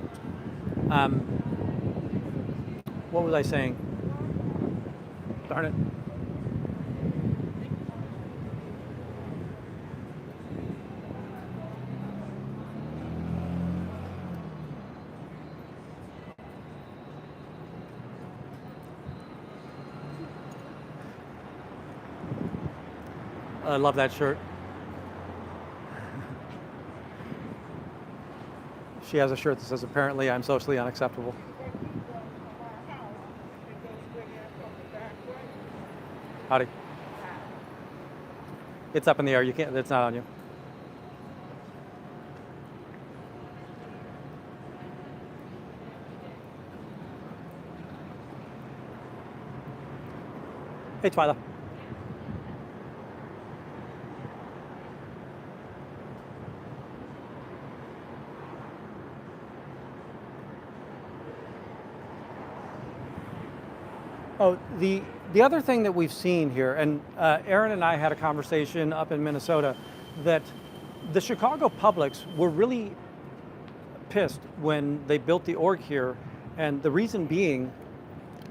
What was I saying? Darn it. I love that shirt. She has a shirt that says, apparently I'm socially unacceptable. Howdy. It's up in the air, you can't, it's not on you. Hey, Twyla. Oh, the other thing that we've seen here, and Aaron and I had a conversation up in Minnesota, that the Chicago publics were really pissed when they built the org here, and the reason being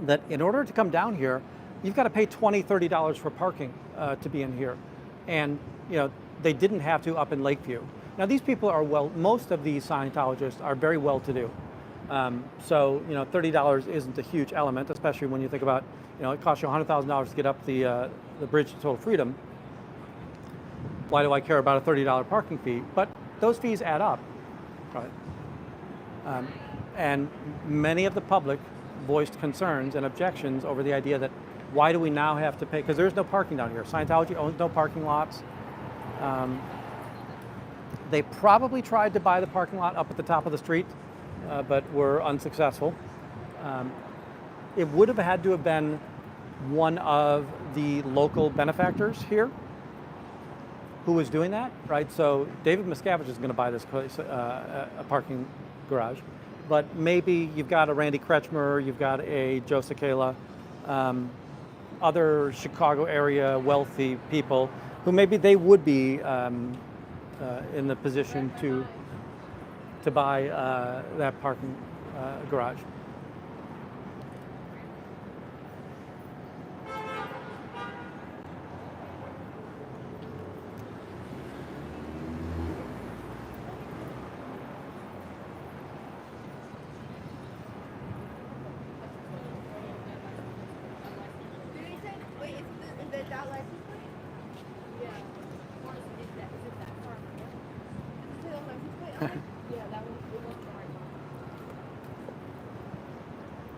that in order to come down here, you've got to pay $20, $30 for parking to be in here. And you know, they didn't have to up in Lakeview. Now these people are most of these Scientologists are very well-to-do. So, you know, $30 isn't a huge element, especially when you think about, you know, it costs you $100,000 to get up the bridge to total freedom. Why do I care about a $30 parking fee? But those fees add up, right? And many of the public voiced concerns and objections over the idea that why do we now have to pay, because there's no parking down here. Scientology owns no parking lots. They probably tried to buy the parking lot up at the top of the street, but were unsuccessful. It would have had to have been one of the local benefactors here who was doing that, right? So David Miscavige is going to buy this place, a parking garage, but maybe you've got a Randy Kretschmer, you've got a Joe Sakala, other Chicago area wealthy people who maybe they would be in the position to buy that parking garage. Yeah, that was it was the right one.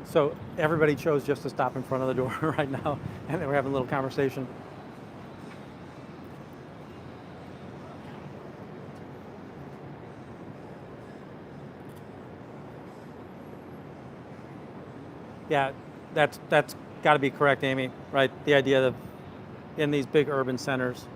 So everybody chose just to stop in front of the door right now, and we're having a little conversation. Yeah, that's got to be correct, Amy, right? The idea of in these big urban centers.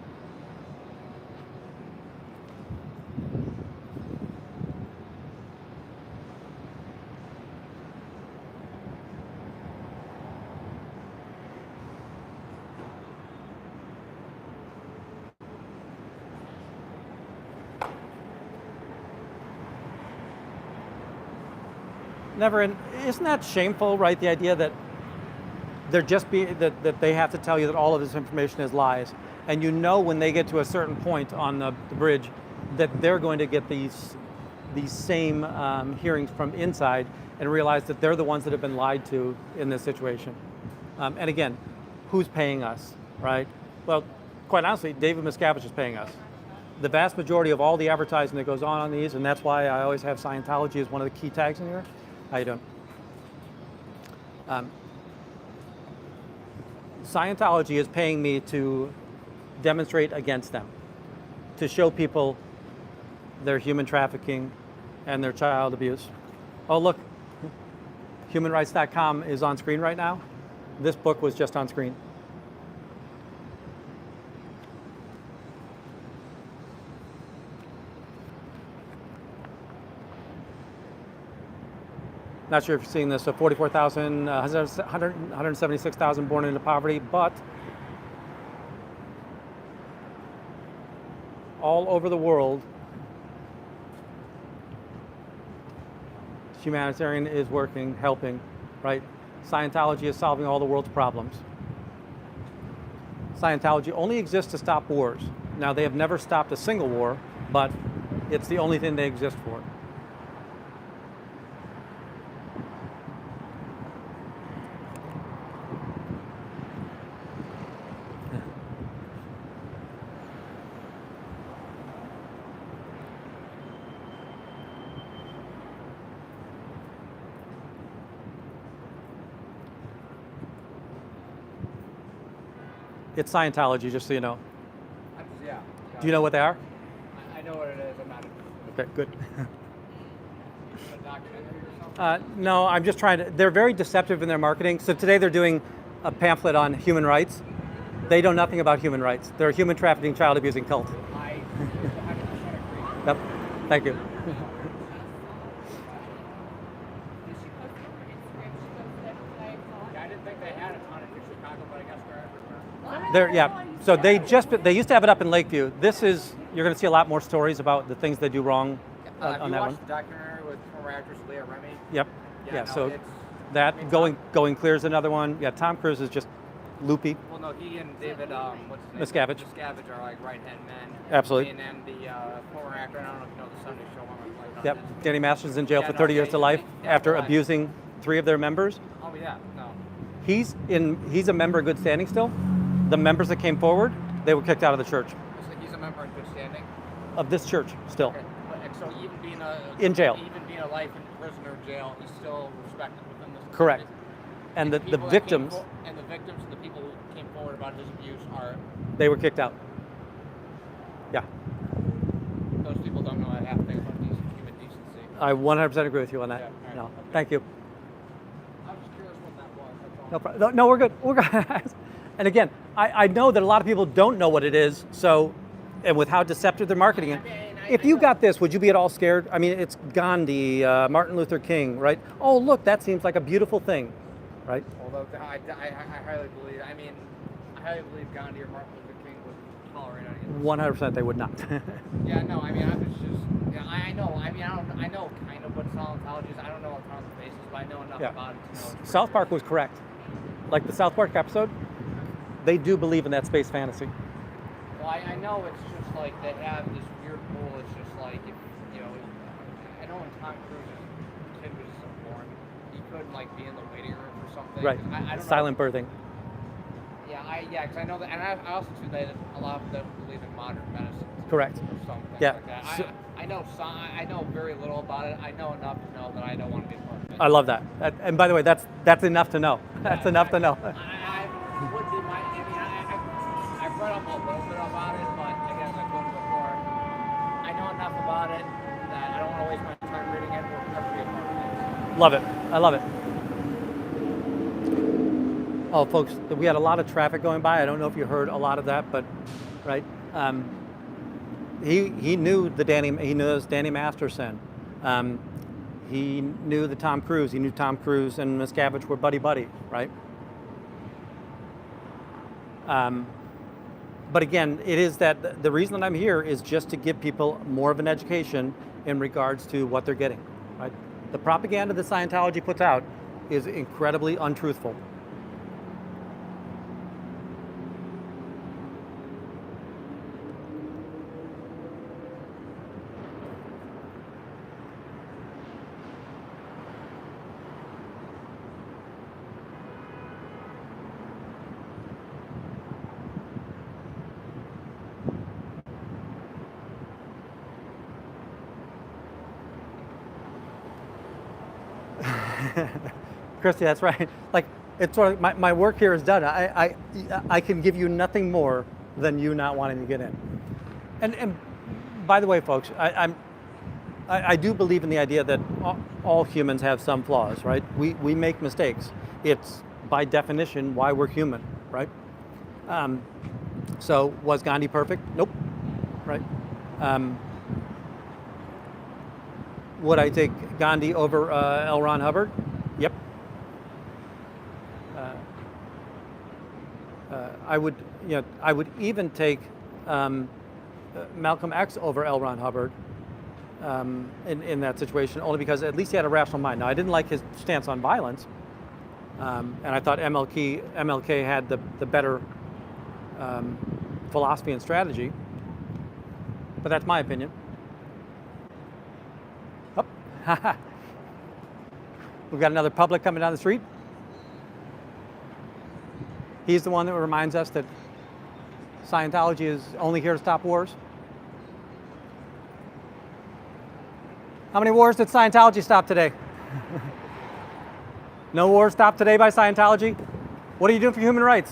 Isn't that shameful, right? The idea that that they have to tell you that all of this information is lies, and you know when they get to a certain point on the bridge that they're going to get these same hearings from inside and realize that they're the ones that have been lied to in this situation. And again, who's paying us, right? Well, quite honestly, David Miscavige is paying us. The vast majority of all the advertising that goes on these, and that's why I always have Scientology as one of the key tags in here. How you doing? Scientology is paying me to demonstrate against them, to show people their human trafficking and their child abuse. Oh, look, humanrights.com is on screen right now. This book was just on screen. Not sure if you're seeing this, so 44,000, 176,000 born into poverty, but all over the world, humanitarian is working, helping, right? Scientology is solving all the world's problems. Scientology only exists to stop wars. Now, they have never stopped a single war, but it's the only thing they exist for. It's Scientology, just so you know. Yeah. Do you know what they are? I know what it is. I'm not. Okay, good. A documentary or something? No, I'm just trying to, they're very deceptive in their marketing. So today they're doing a pamphlet on human rights. They know nothing about human rights. They're a human trafficking, child abusing cult. I 100% agree. Yep, thank you. Did she post it on Instagram? She posted it today. Yeah, I didn't think they had a ton in Chicago, but I guess they're everywhere. So they used to have it up in Lakeview. This is, you're going to see a lot more stories about the things they do wrong Have on you that watched one. the documentary with former actress Leah Remini? Yep. Yeah, Yeah. no, So it's- that I mean, going clear is another one. Yeah. Tom Cruise is just loopy. Well, no, he and David, what's his name? Miscavige. Miscavige are like right-hand men. Absolutely. And then the former actor, I don't know if you know the Sunday show. Like, Yep. Danny Masters is in jail Yeah, for no, 30 yeah, years to yeah, life yeah, after for life. abusing 3 of their members. Oh, yeah, no. He's a member in good standing still. The members that came forward, they were kicked out of the church, He's a member in good standing. of this church still. Okay. But, so even being In jail. Even being a life in prison or jail, he's still respected within this. Correct. And the people that victims, and the victims and the people who came forward about his abuse are, they were kicked out. Yeah. those people don't know half thing about human decency. I 100% agree with you on that. Yeah, all right. No, Okay. thank you. I'm just curious what that was. That's all. No, no, we're good. We're good. And again, I know that a lot of people don't know what it is. So, and with how deceptive they're marketing it, if you got this, would you be at all scared? I mean, it's Gandhi, Martin Luther King, right? Oh, look, that seems like a beautiful thing, right? Although I highly believe, I highly believe Gandhi or Martin Luther King would tolerate any of this. 100% they would not. Yeah, no, I mean, I was just, yeah, I know, I mean, I know kind of what Scientology is. I don't know a ton of the basis, but I know enough Yeah. about it to know it's South pretty Park was correct. Like the South Park episode, they do believe in that space fantasy. Well, I know it's just like they have this weird rule. It's just like, if, you know, I know when Tom Cruise's kid was born, he couldn't like be in the waiting room for something. Right. I don't Silent know. birthing. Yeah, because I know that, and I also too that a lot of them believe in modern medicine. Correct. Or something Yeah. like that. So- I I know very little about it. I know enough to know that I don't want to be part of it. I love that. And by the way, that's enough to know. That's enough to know. I would be my. I mean, I've read up a little bit about it, but again, as I told you before, I know enough about it that I don't want to waste my time reading it or ever be a part of it. Love it. I love it. Oh, folks, we had a lot of traffic going by. I don't know if you heard a lot of that, but right. He knew he knows Danny Masterson. He knew the Tom Cruise. He knew Tom Cruise and Miscavige were buddy, right? But again, it is that the reason that I'm here is just to give people more of an education in regards to what they're getting, right? The propaganda that Scientology puts out is incredibly untruthful. Christy, that's right. Like, it's sort of, my work here is done. I can give you nothing more than you not wanting to get in. And by the way, folks, I do believe in the idea that all humans have some flaws, right? We make mistakes. It's by definition why we're human, right? So was Gandhi perfect? Nope, right? Would I take Gandhi over L. Ron Hubbard? Yep. I would even take Malcolm X over L. Ron Hubbard in that situation, only because at least he had a rational mind. Now, I didn't like his stance on violence, and I thought MLK had the better philosophy and strategy, but that's my opinion. Oh. We've got another public coming down the street. He's the one that reminds us that Scientology is only here to stop wars. How many wars did Scientology stop today? No wars stopped today by Scientology? What are you doing for human rights?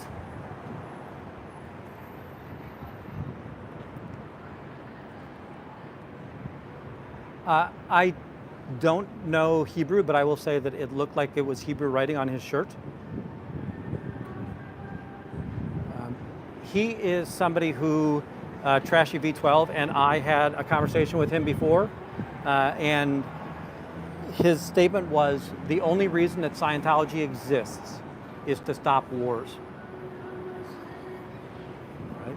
I don't know Hebrew, but I will say that it looked like it was Hebrew writing on his shirt. He is somebody who, Trashy V12, and I had a conversation with him before, and his statement was, the only reason that Scientology exists is to stop wars. Right?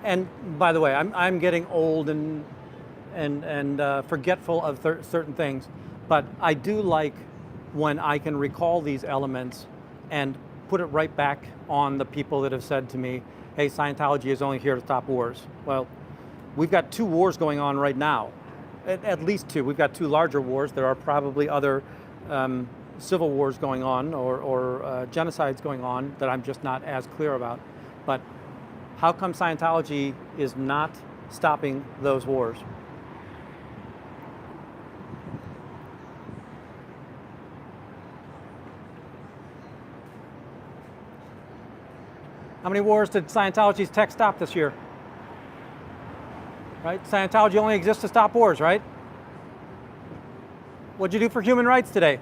And by the way, I'm getting old and forgetful of certain things, but I do like when I can recall these elements and put it right back on the people that have said to me, hey, Scientology is only here to stop wars. Well, we've got 2 wars going on right now, at least 2. We've got 2 larger wars. There are probably other civil wars going on or genocides going on that I'm just not as clear about. But how come Scientology is not stopping those wars? How many wars did Scientology's tech stop this year? Right? Scientology only exists to stop wars, right? What'd you do for human rights today?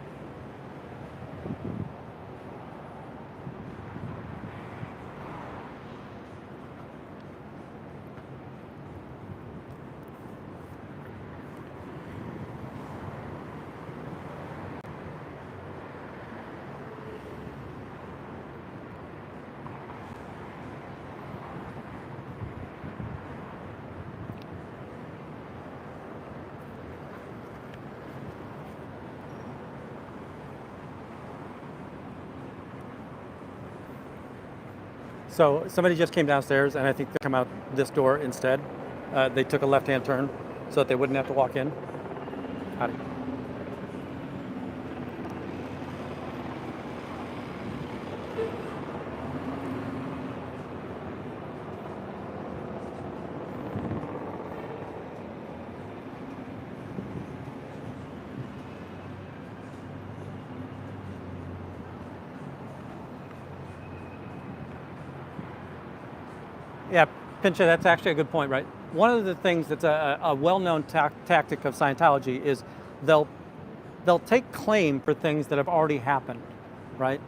So somebody just came downstairs, and I think they come out this door instead. They took a left-hand turn so that they wouldn't have to walk in. Howdy. Yeah, Pincha, that's actually a good point, right? One of the things that's a well-known tactic of Scientology is they'll take claim for things that have already happened, right?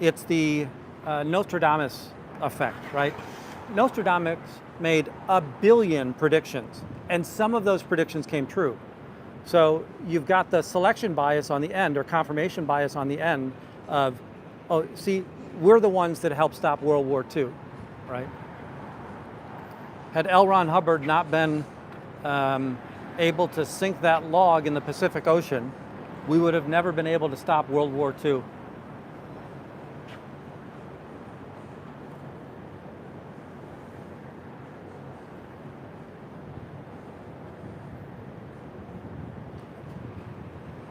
It's the Nostradamus effect, right? Nostradamus made 1 billion predictions, and some of those predictions came true. So you've got the selection bias on the end, or confirmation bias on the end of, oh, see, we're the ones that helped stop World War II, right? Had L. Ron Hubbard not been able to sink that log in the Pacific Ocean, we would have never been able to stop World War II.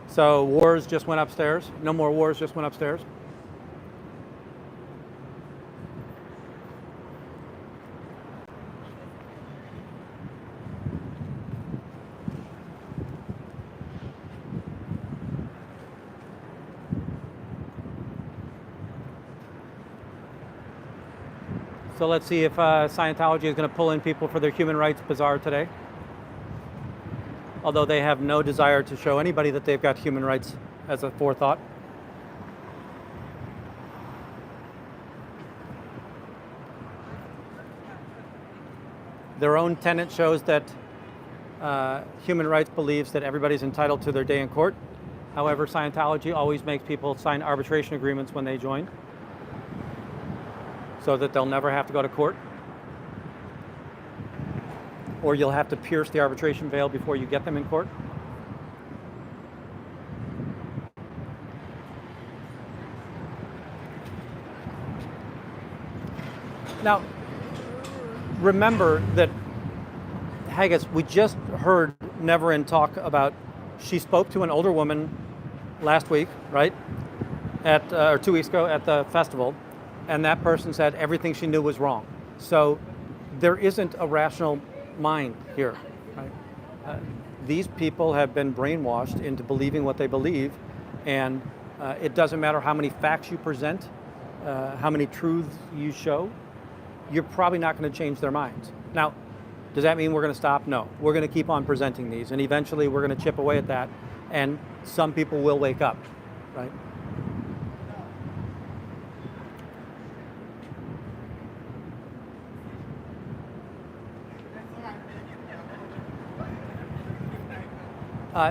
So wars just went upstairs. No more wars just went upstairs. So let's see if Scientology is going to pull in people for their human rights bazaar today. Although they have no desire to show anybody that they've got human rights as a forethought. Their own tenet shows that human rights believes that everybody's entitled to their day in court. However, Scientology always makes people sign arbitration agreements when they join, so that they'll never have to go to court. Or you'll have to pierce the arbitration veil before you get them in court. Now, remember that Haggis, we just heard Neverin talk about, she spoke to an older woman last week, right? Or 2 weeks ago at the festival, and that person said everything she knew was wrong. So there isn't a rational mind here, right? These people have been brainwashed into believing what they believe, and it doesn't matter how many facts you present, how many truths you show, you're probably not going to change their minds. Now, does that mean we're going to stop? No. We're going to keep on presenting these, and eventually we're going to chip away at that, and some people will wake up, right?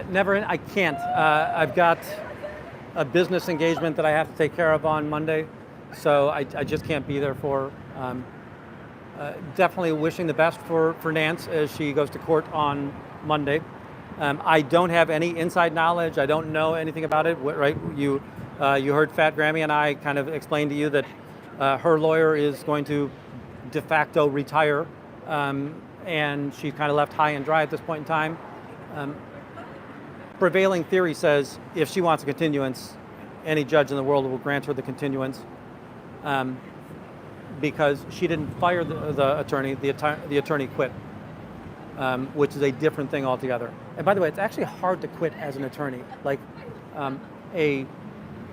Never, I can't. I've got a business engagement that I have to take care of on Monday, so I just can't be there for. Definitely wishing the best for Nance as she goes to court on Monday. I don't have any inside knowledge. I don't know anything about it, right? You heard Fat Grammy and I kind of explain to you that her lawyer is going to de facto retire, and she's kind of left high and dry at this point in time. Prevailing theory says if she wants a continuance, any judge in the world will grant her the continuance, because she didn't fire the attorney. The attorney quit, which is a different thing altogether. And by the way, it's actually hard to quit as an attorney. Like,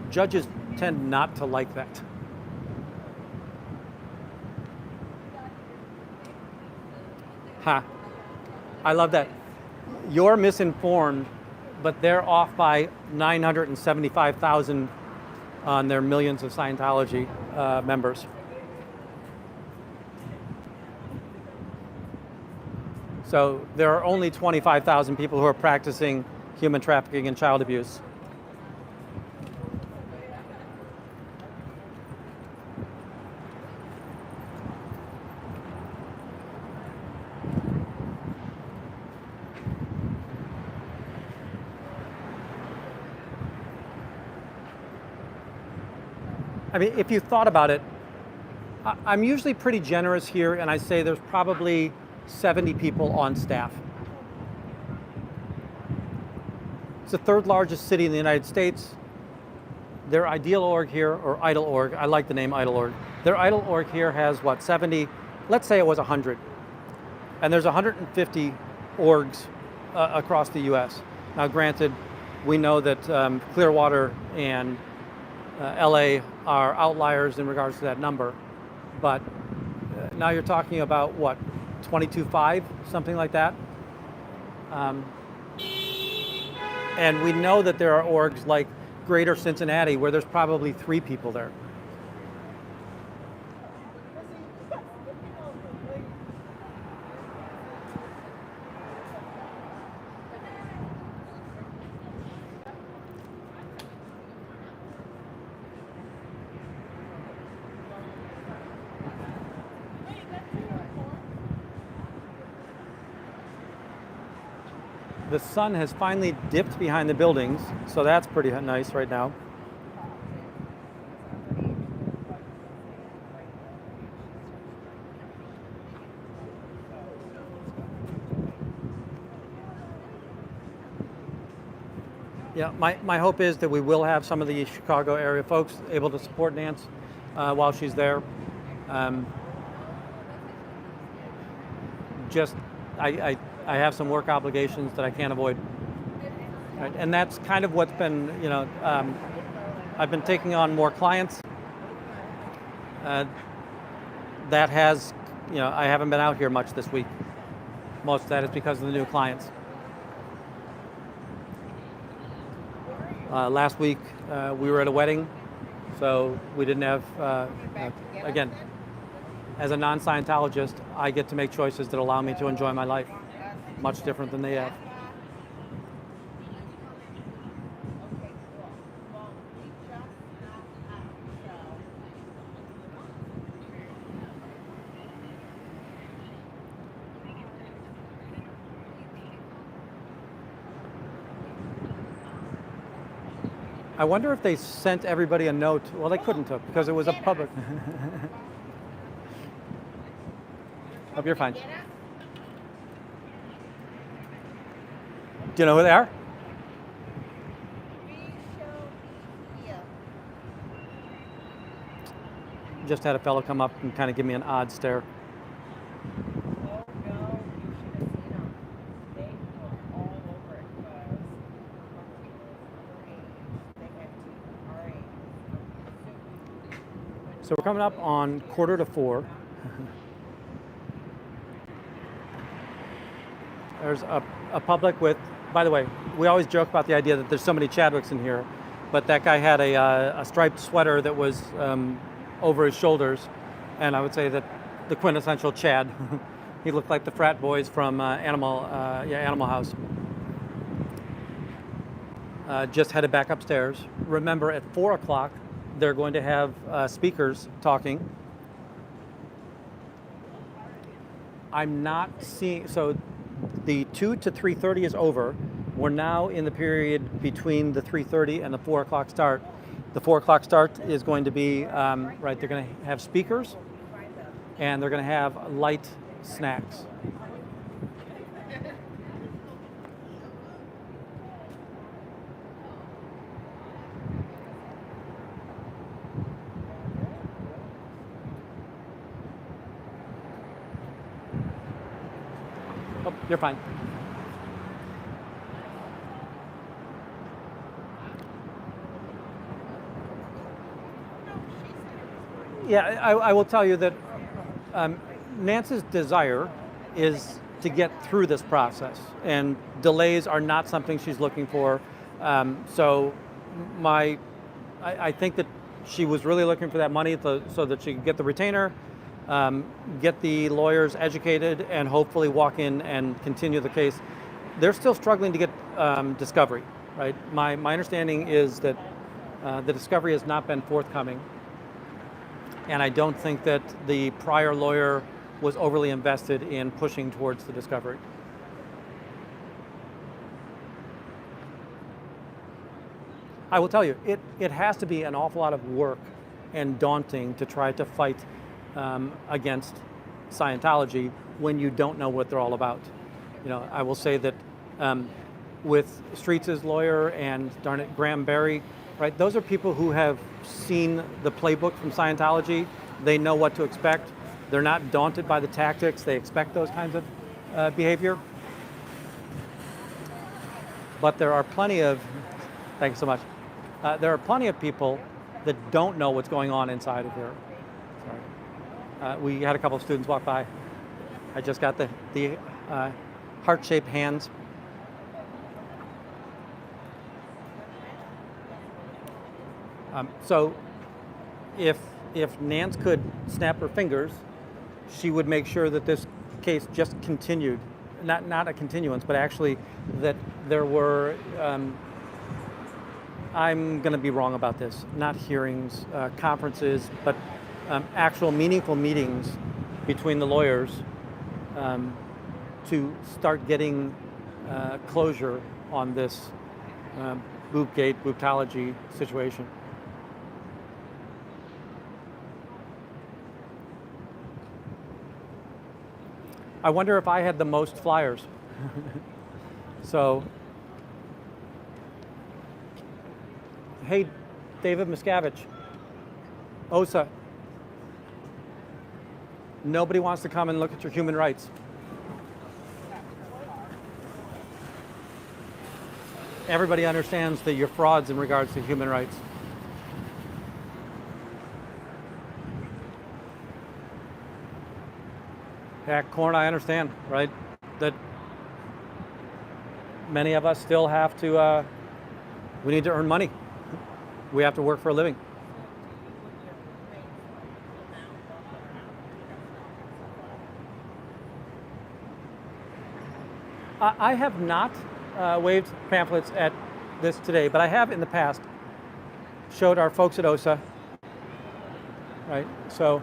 judges tend not to like that. Ha! I love that. You're misinformed, but they're off by 975,000 on their millions of Scientology members. So there are only 25,000 people who are practicing human trafficking and child abuse. I mean, if you thought about it, I'm usually pretty generous here, and I say there's probably 70 people on staff. It's the third largest city in the United States. Their ideal org here, or idle org, I like the name idle org. Their idle org here has what, 70, let's say it was 100. And there's 150 orgs across the US. Now granted, we know that Clearwater and LA are outliers in regards to that number, but now you're talking about what, 22.5, something like that. And we know that there are orgs like Greater Cincinnati where there's probably 3 people there. The sun has finally dipped behind the buildings, so that's pretty nice right now. Yeah, my hope is that we will have some of the Chicago area folks able to support Nance while she's there. I have some work obligations that I can't avoid. Right? And that's kind of what's been, I've been taking on more clients. That has, I haven't been out here much this week. Most of that is because of the new clients. Last week, we were at a wedding, so we didn't have, again, as a non-Scientologist, I get to make choices that allow me to enjoy my life, much different than they have. I wonder if they sent everybody a note. Well, they couldn't have because it was a public. Hope you're fine. Do you know who they are? Just had a fellow come up and kind of give me an odd stare. So we're coming up on 3:45. There's a public with, by the way, we always joke about the idea that there's so many Chadwicks in here, but that guy had a striped sweater that was over his shoulders, and I would say that the quintessential Chad. He looked like the frat boys from Animal House. Just headed back upstairs. Remember, at 4 o'clock, they're going to have speakers talking. I'm not seeing, so the 2 to 3:30 is over. We're now in the period between the 3:30 and the 4 o'clock start. The 4 o'clock start is going to be, right, they're going to have speakers and they're going to have light snacks. Oh, you're fine. Yeah, I will tell you that Nance's desire is to get through this process, and delays are not something she's looking for. So I think that she was really looking for that money so that she could get the retainer, get the lawyers educated, and hopefully walk in and continue the case. They're still struggling to get discovery, right? My understanding is that the discovery has not been forthcoming, and I don't think that the prior lawyer was overly invested in pushing towards the discovery. I will tell you, it has to be an awful lot of work and daunting to try to fight against Scientology when you don't know what they're all about. I will say that with Streets' lawyer and, darn it, Graham Barry, right? Those are people who have seen the playbook from Scientology. They know what to expect. They're not daunted by the tactics. They expect those kinds of behavior. But there are plenty of, thank you so much. There are plenty of people that don't know what's going on inside of here. Sorry. We had a couple of students walk by. I just got the heart-shaped hands. So if Nance could snap her fingers, she would make sure that this case just continued. Not a continuance, but actually that there were, I'm going to be wrong about this, not hearings, conferences, but actual meaningful meetings between the lawyers to start getting closure on this boobgate, boobtology situation. I wonder if I had the most flyers. So, hey, David Miscavige, OSA. Nobody wants to come and look at your human rights. Everybody understands that you're frauds in regards to human rights. Yeah, Corn, I understand, right? That many of us still have to, we need to earn money. We have to work for a living. I have not waved pamphlets at this today, but I have in the past showed our folks at OSA, right? So,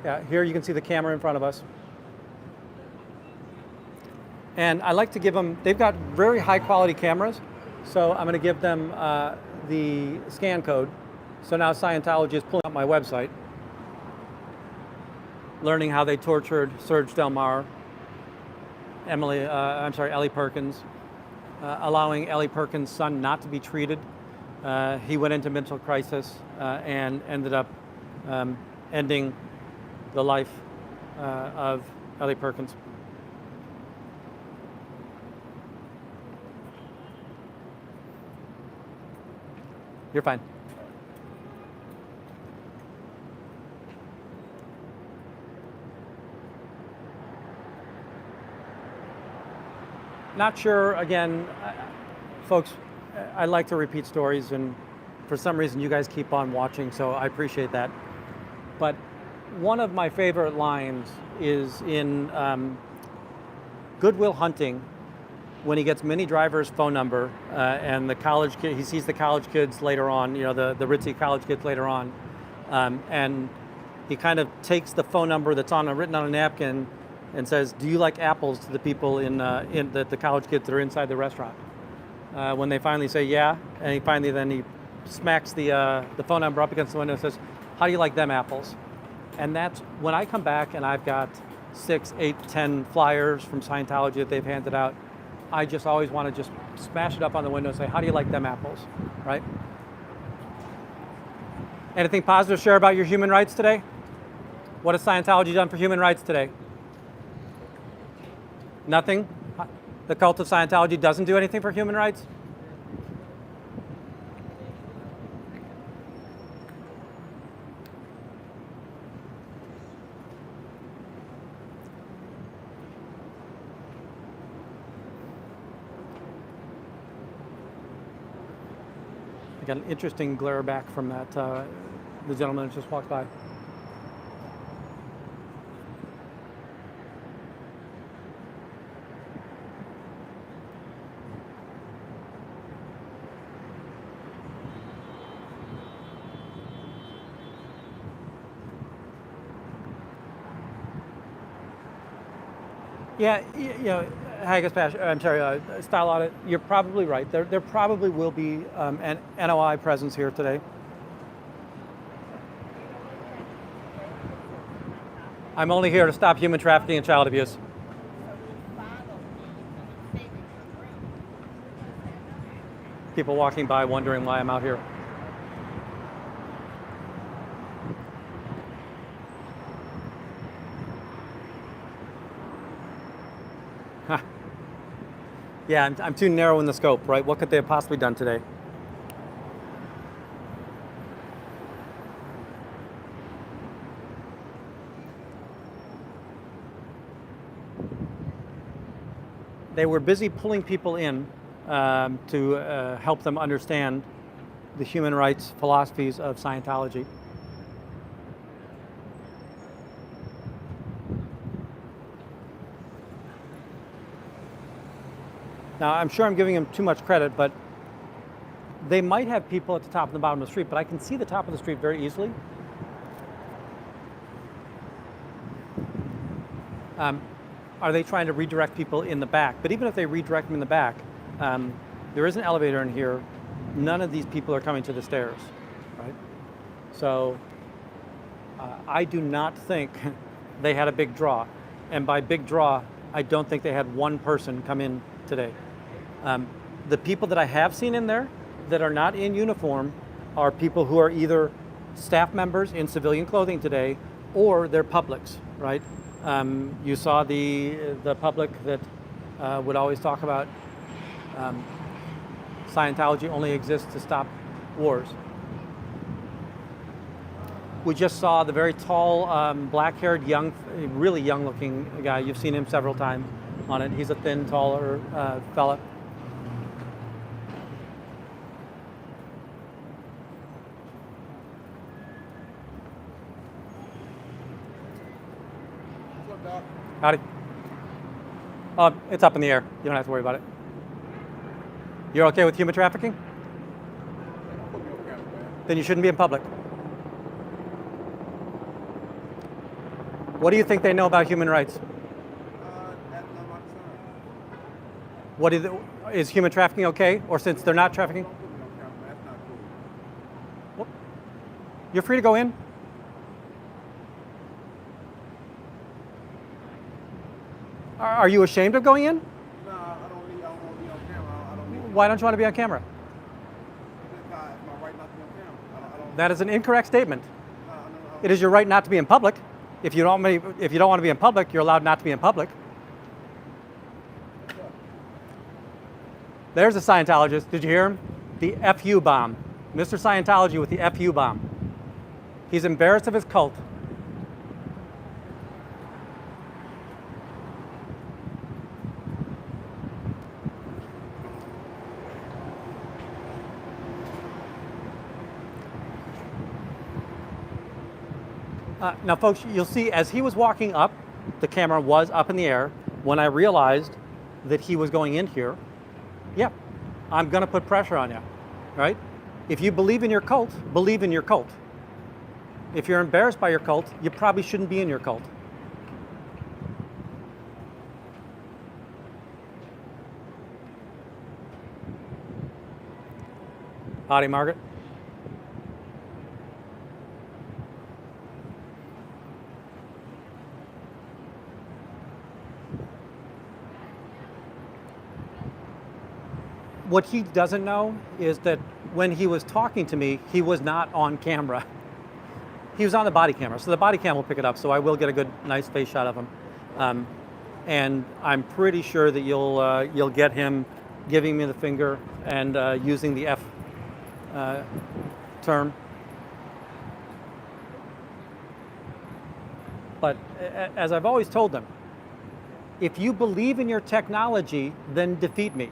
yeah, here you can see the camera in front of us. And I like to give them, they've got very high quality cameras, so I'm going to give them the scan code. So now Scientology is pulling up my website, learning how they tortured Serge Delmar, Ellie Perkins, allowing Ellie Perkins' son not to be treated. He went into mental crisis and ended up ending the life of Ellie Perkins. You're fine. Not sure, again, folks, I like to repeat stories, and for some reason you guys keep on watching, so I appreciate that. But one of my favorite lines is in Good Will Hunting, when he gets Minnie Driver's phone number and the college kid, he sees the college kids later on, you know, the ritzy college kids later on, and he kind of takes the phone number that's written on a napkin and says, "Do you like apples?" to the people in the college kids that are inside the restaurant. When they finally say yeah, and he smacks the phone number up against the window and says, "How do you like them apples?" And that's when I come back and I've got 6, 8, 10 flyers from Scientology that they've handed out. I just always want to just smash it up on the window and say, "How do you like them apples?" Right? Anything positive to share about your human rights today? What has Scientology done for human rights today? Nothing? The cult of Scientology doesn't do anything for human rights? I got an interesting glare back from that, the gentleman that just walked by. Yeah, you know, style audit, you're probably right. There probably will be an NOI presence here today. I'm only here to stop human trafficking and child abuse. People walking by wondering why I'm out here. Yeah, I'm too narrow in the scope, right? What could they have possibly done today? They were busy pulling people in to help them understand the human rights philosophies of Scientology. Now, I'm sure I'm giving them too much credit, but they might have people at the top and the bottom of the street, but I can see the top of the street very easily. Are they trying to redirect people in the back? But even if they redirect them in the back, there is an elevator in here. None of these people are coming to the stairs, right? So I do not think they had a big draw. And by big draw, I don't think they had one person come in today. The people that I have seen in there that are not in uniform are people who are either staff members in civilian clothing today or they're publics, right? You saw the public that would always talk about Scientology only exists to stop wars. We just saw the very tall, black-haired, young, really young-looking guy. You've seen him several times on it. He's a thin, taller fella. Howdy. It's up in the air. You don't have to worry about it. You're okay with human trafficking? Then you shouldn't be in public. What do you think they know about human rights? What is human trafficking okay? Or since they're not trafficking? Well, you're free to go in. Are you ashamed of going in? No, I don't want to be on camera. I don't need Why don't you want to be on camera? it's my right not to be on camera. I don't That is an incorrect statement. no, It is your right not to be in public. If you don't want to be in public, you're allowed not to be in public. There's a Scientologist. Did you hear him? The FU bomb. Mr. Scientology with the FU bomb. He's embarrassed of his cult. Now, folks, you'll see as he was walking up, the camera was up in the air. When I realized that he was going in here, yeah, I'm going to put pressure on you, right? If you believe in your cult, believe in your cult. If you're embarrassed by your cult, you probably shouldn't be in your cult. Howdy, Margaret. What he doesn't know is that when he was talking to me, he was not on camera. He was on the body camera, so the body cam will pick it up, so I will get a good, nice face shot of him. And I'm pretty sure that you'll get him giving me the finger and using the F term. But as I've always told them, if you believe in your technology, then defeat me.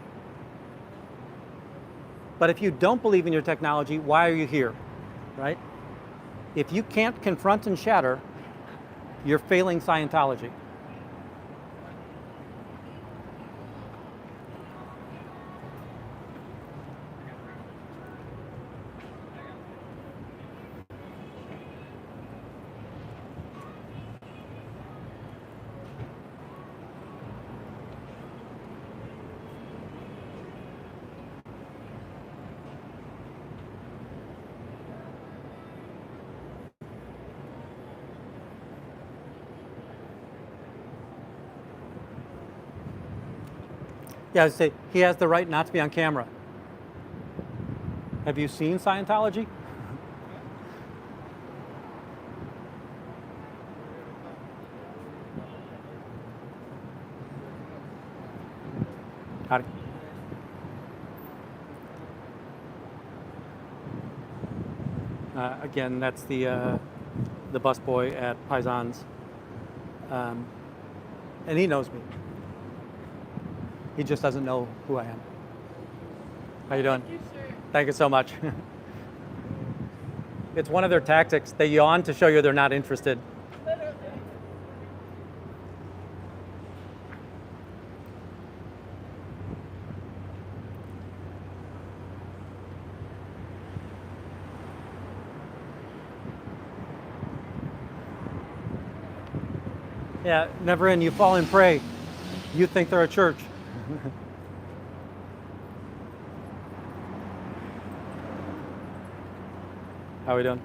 But if you don't believe in your technology, why are you here, right? If you can't confront and shatter, you're failing Scientology. Yeah, I say he has the right not to be on camera. Have you seen Scientology? Howdy. Again, that's the busboy at Paisans, and he knows me. He just doesn't know who I am. How you doing? Thank you, sir. Thank you so much. It's one of their tactics. They yawn to show you they're not interested. Literally. Yeah, never in. You fall and pray. You think they're a church. How are we doing?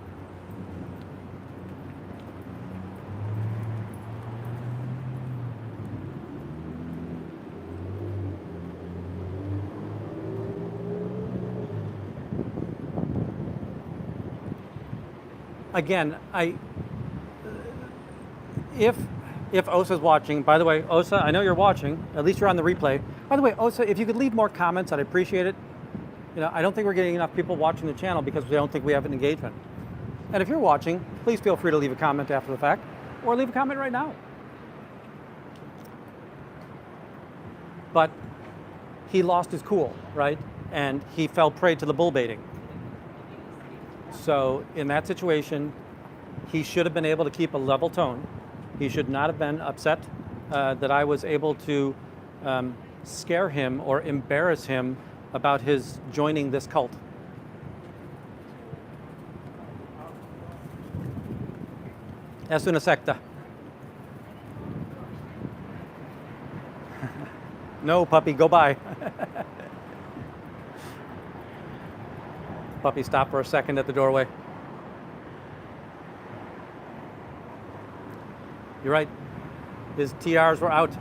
Again, if Osa's watching, by the way, Osa, I know you're watching, at least you're on the replay. By the way, Osa, if you could leave more comments, I'd appreciate it. You know, I don't think we're getting enough people watching the channel because we don't think we have an engagement. And if you're watching, please feel free to leave a comment after the fact, or leave a comment right now. But he lost his cool, right? And he fell prey to the bull baiting. So in that situation, he should have been able to keep a level tone. He should not have been upset that I was able to scare him or embarrass him about his joining this cult. Es una secta. No, puppy, go by. Puppy stopped for a second at the doorway. You're right. His TRs were out.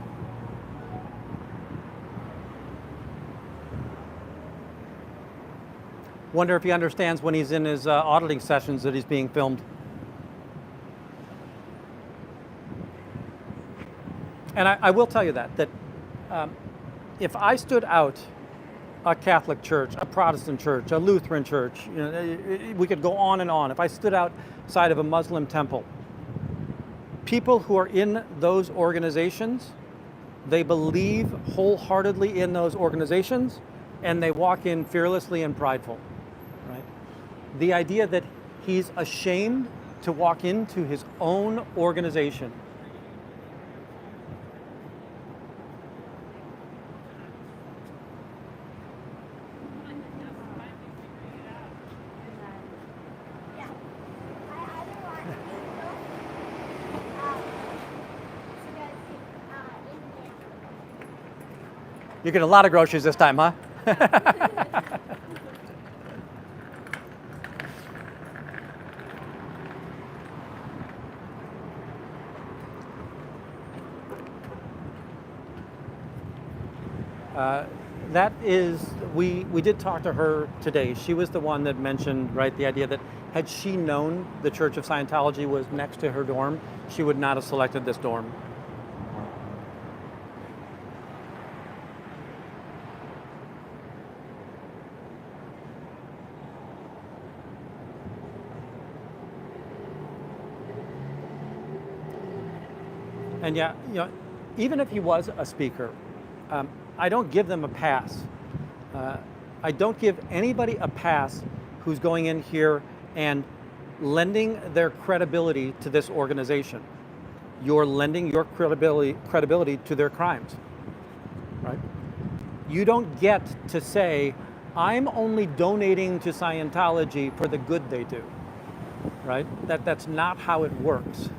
Wonder if he understands when he's in his auditing sessions that he's being filmed. And I will tell you that if I stood out a Catholic church, a Protestant church, a Lutheran church, you know, we could go on and on. If I stood outside of a Muslim temple, people who are in those organizations, they believe wholeheartedly in those organizations, and they walk in fearlessly and prideful, right? The idea that he's ashamed to walk into his own organization. You get a lot of groceries this time, huh? That is, we did talk to her today. She was the one that mentioned, right, the idea that had she known the Church of Scientology was next to her dorm, she would not have selected this dorm. And yeah, you know, even if he was a speaker, I don't give them a pass. I don't give anybody a pass who's going in here and lending their credibility to this organization. You're lending your credibility to their crimes, right? You don't get to say, I'm only donating to Scientology for the good they do, right? That's not how it works.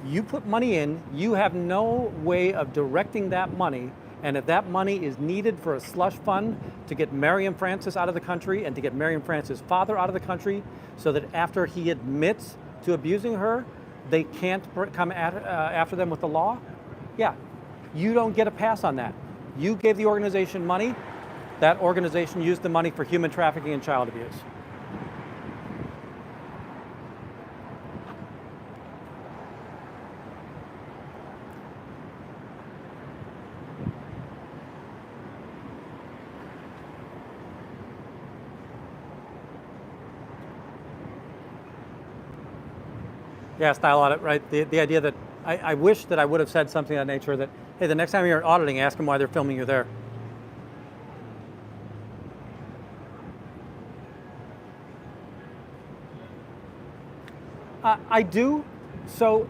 You put money in, you have no way of directing that money, and if that money is needed for a slush fund to get Miriam Francis out of the country and to get Miriam Francis' father out of the country so that after he admits to abusing her, they can't come after them with the law, yeah, you don't get a pass on that. You gave the organization money, that organization used the money for human trafficking and child abuse. Yeah, style audit, right? The idea that I wish that I would have said something of that nature that, Hey, the next time you're auditing, ask them why they're filming you there. I do. So,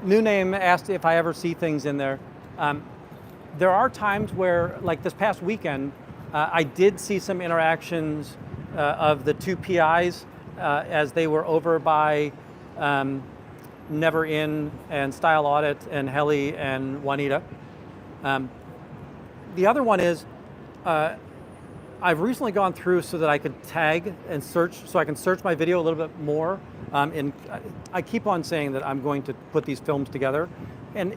New Name asked if I ever see things in there. There are times where, like this past weekend, I did see some interactions of the two PIs as they were over by Never In and Style Audit and Helly and Juanita. The other one is, I've recently gone through so that I could tag and search, so I can search my video a little bit more. And I keep on saying that I'm going to put these films together, and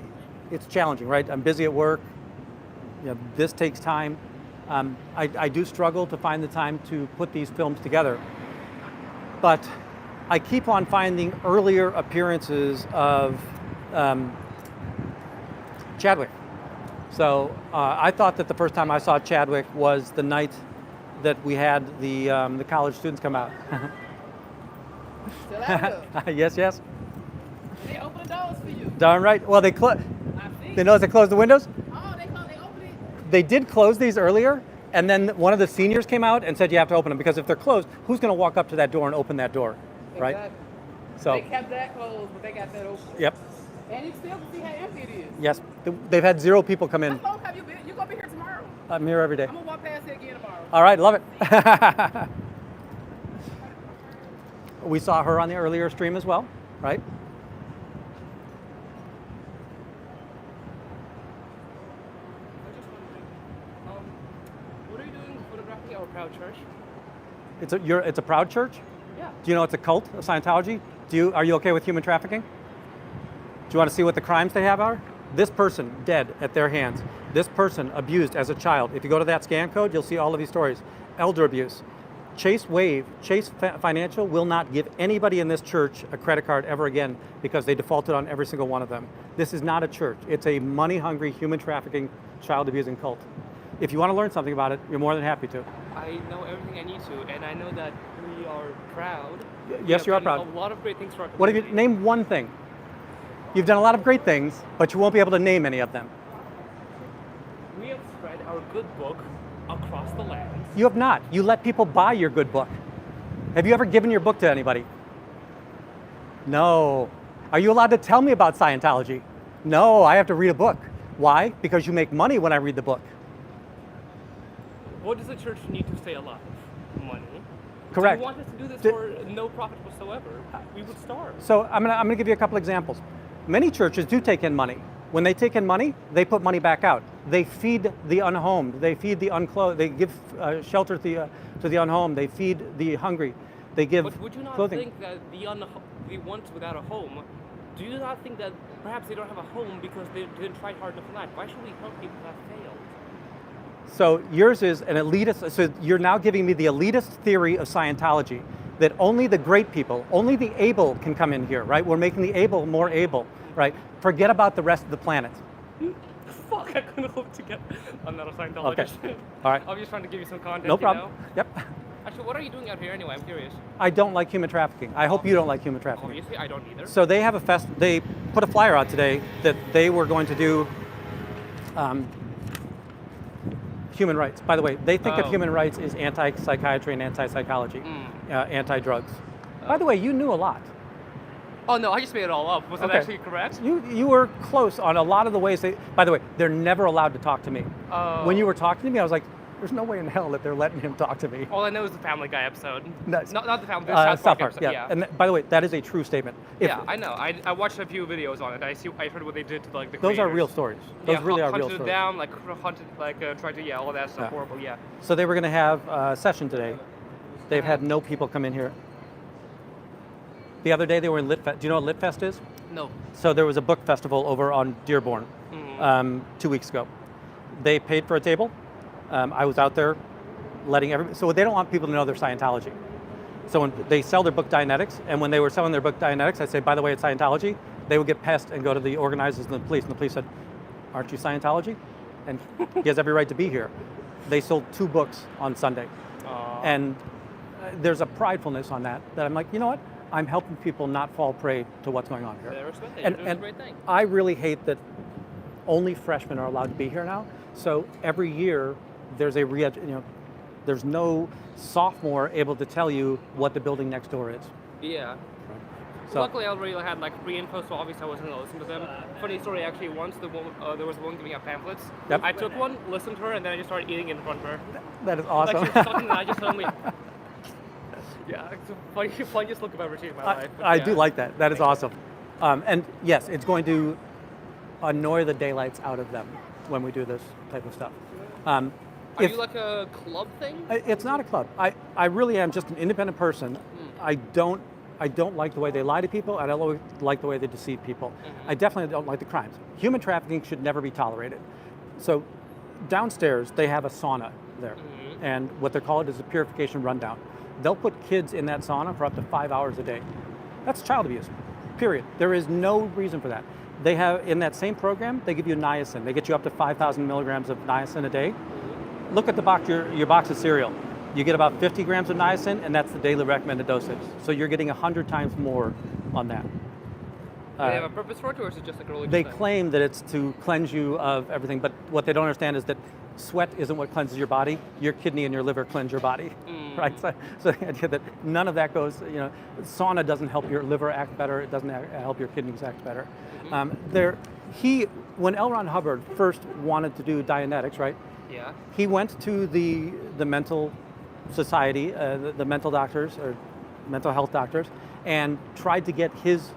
it's challenging, right? I'm busy at work. You know, this takes time. I do struggle to find the time to put these films together, but I keep on finding earlier appearances of Chadwick. So I thought that the first time I saw Chadwick was the night that we had the college students come out. Still out there. Yes, yes. They open the doors for you. Darn right. Well, they noticed they closed the windows. Oh, they open it. They did close these earlier, and then one of the seniors came out and said you have to open them, because if they're closed, who's going to walk up to that door and open that door, right? Exactly. So. They kept that closed, but they got that open. Yep. And you still can see how empty it is. Yes. They've had 0 people come in. How long have you been? You're going to be here tomorrow. I'm here every day. I'm going to walk past it again tomorrow. All right, love it. We saw her on the earlier stream as well, right? What are you doing photographing our proud church? It's a proud church? Yeah. Do you know it's a cult of Scientology? Are you okay with human trafficking? Do you want to see what the crimes they have are? This person dead at their hands. This person abused as a child. If you go to that scan code, you'll see all of these stories. Elder abuse. Chase Financial will not give anybody in this church a credit card ever again because they defaulted on every single one of them. This is not a church. It's a money-hungry, human trafficking, child abusing cult. If you want to learn something about it, you're more than happy to. I know everything I need to, and I know that we are proud. Yes, you are proud. A lot of great things for our What have community. you, name one thing. You've done a lot of great things, but you won't be able to name any of them. We have spread our good book across the land. You have not. You let people buy your good book. Have you ever given your book to anybody? No. Are you allowed to tell me about Scientology? No, I have to read a book. Why? Because you make money when I read the book. What does the church need to stay alive? Money. Correct. Do you want us to do this for no profit whatsoever? We would starve. So I'm gonna give you a couple examples. Many churches do take in money. When they take in money, they put money back out. They feed the unhomed. They feed the unclothed. They give shelter to the unhomed. They feed the hungry. They give But would you not clothing. think that the ones without a home, do you not think that perhaps they don't have a home because they didn't try hard enough for that? Why should we help people that failed? So yours is an elitist, so you're now giving me the elitist theory of Scientology, that only the great people, only the able can come in here, right? We're making the able more able, right? Forget about the rest of the planet. Fuck, I couldn't hope to get. I'm not a Scientologist. Okay. All right. I was just trying to give you some content. No problem. You know? Yep. Actually, what are you doing out here anyway? I'm curious. I don't like human trafficking. I hope you don't like human trafficking. Obviously, I don't either. So they have they put a flyer out today that they were going to do human rights. By the way, they think of human rights as anti-psychiatry and anti-psychology, anti-drugs. By the way, you knew a lot. Oh no, I just made it all up. Was that Okay. actually correct? You were close on a lot of the ways. By the way, they're never allowed to talk to me. Oh. When you were talking to me, I was like, there's no way in hell that they're letting him talk to me. All I know is the Family Guy episode. No, Not the Family Guy, South Park, episode. yeah. And by the way, that is a true statement. Yeah, I know. I watched a few videos on it. I heard what they did to like the Those are creators. real stories. Those really are real hunted stories. down, like hunted, tried to, all that stuff. Yeah. Horrible, yeah. So they were going to have a session today. They've had no people come in here. The other day they were in LitFest. Do you know what LitFest is? No. So there was a book festival over on Dearborn 2 weeks ago. They paid for a table. I was out there letting everybody, so they don't want people to know their Scientology. So when they sell their book Dianetics, and when they were selling their book Dianetics, I say, by the way, it's Scientology, they would get pissed and go to the organizers and the police said, aren't you Scientology? And he has every right to be here. They sold 2 books on Sunday. And there's a pridefulness on that I'm like, you know what? I'm helping people not fall prey to what's going on here. I respect that. And, You're doing a and great thing. I really hate that only freshmen are allowed to be here now. So every year there's there's no sophomore able to tell you what the building next door is. Yeah. So Luckily, I already had like free info, so obviously I wasn't gonna listen to them. Funny story, actually, once there was a woman giving out pamphlets. Yep. I took one, listened to her, and then I just started eating in front of her. that is awesome. Like she was talking, and I just suddenly. Yeah, it's the funniest look I've ever seen in my life. But I yeah. do like that. That is awesome. And yes, it's going to annoy the daylights out of them when we do this type of stuff. Are you like a club thing? It's not a club. I really am just an independent person. I don't like the way they lie to people. I don't like the way they deceive people. I definitely don't like the crimes. Human trafficking should never be tolerated. So downstairs, they have a sauna there. And what they're called is a purification rundown. They'll put kids in that sauna for up to 5 hours a day. That's child abuse, period. There is no reason for that. They have, in that same program, they give you niacin. They get you up to 5,000 milligrams of niacin a day. Look at the box, your box of cereal. You get about 50 grams of niacin, and that's the daily recommended dosage. So you're getting 100 times more on that. Do they have a purpose for it, or is it just like a religious They thing? claim that it's to cleanse you of everything, but what they don't understand is that sweat isn't what cleanses your body. Your kidney and your liver cleanse your body, right? So the idea that none of that goes, sauna doesn't help your liver act better. It doesn't help your kidneys act better. When L. Ron Hubbard first wanted to do Dianetics, right? Yeah. He went to the mental society, the mental doctors or mental health doctors, and tried to get his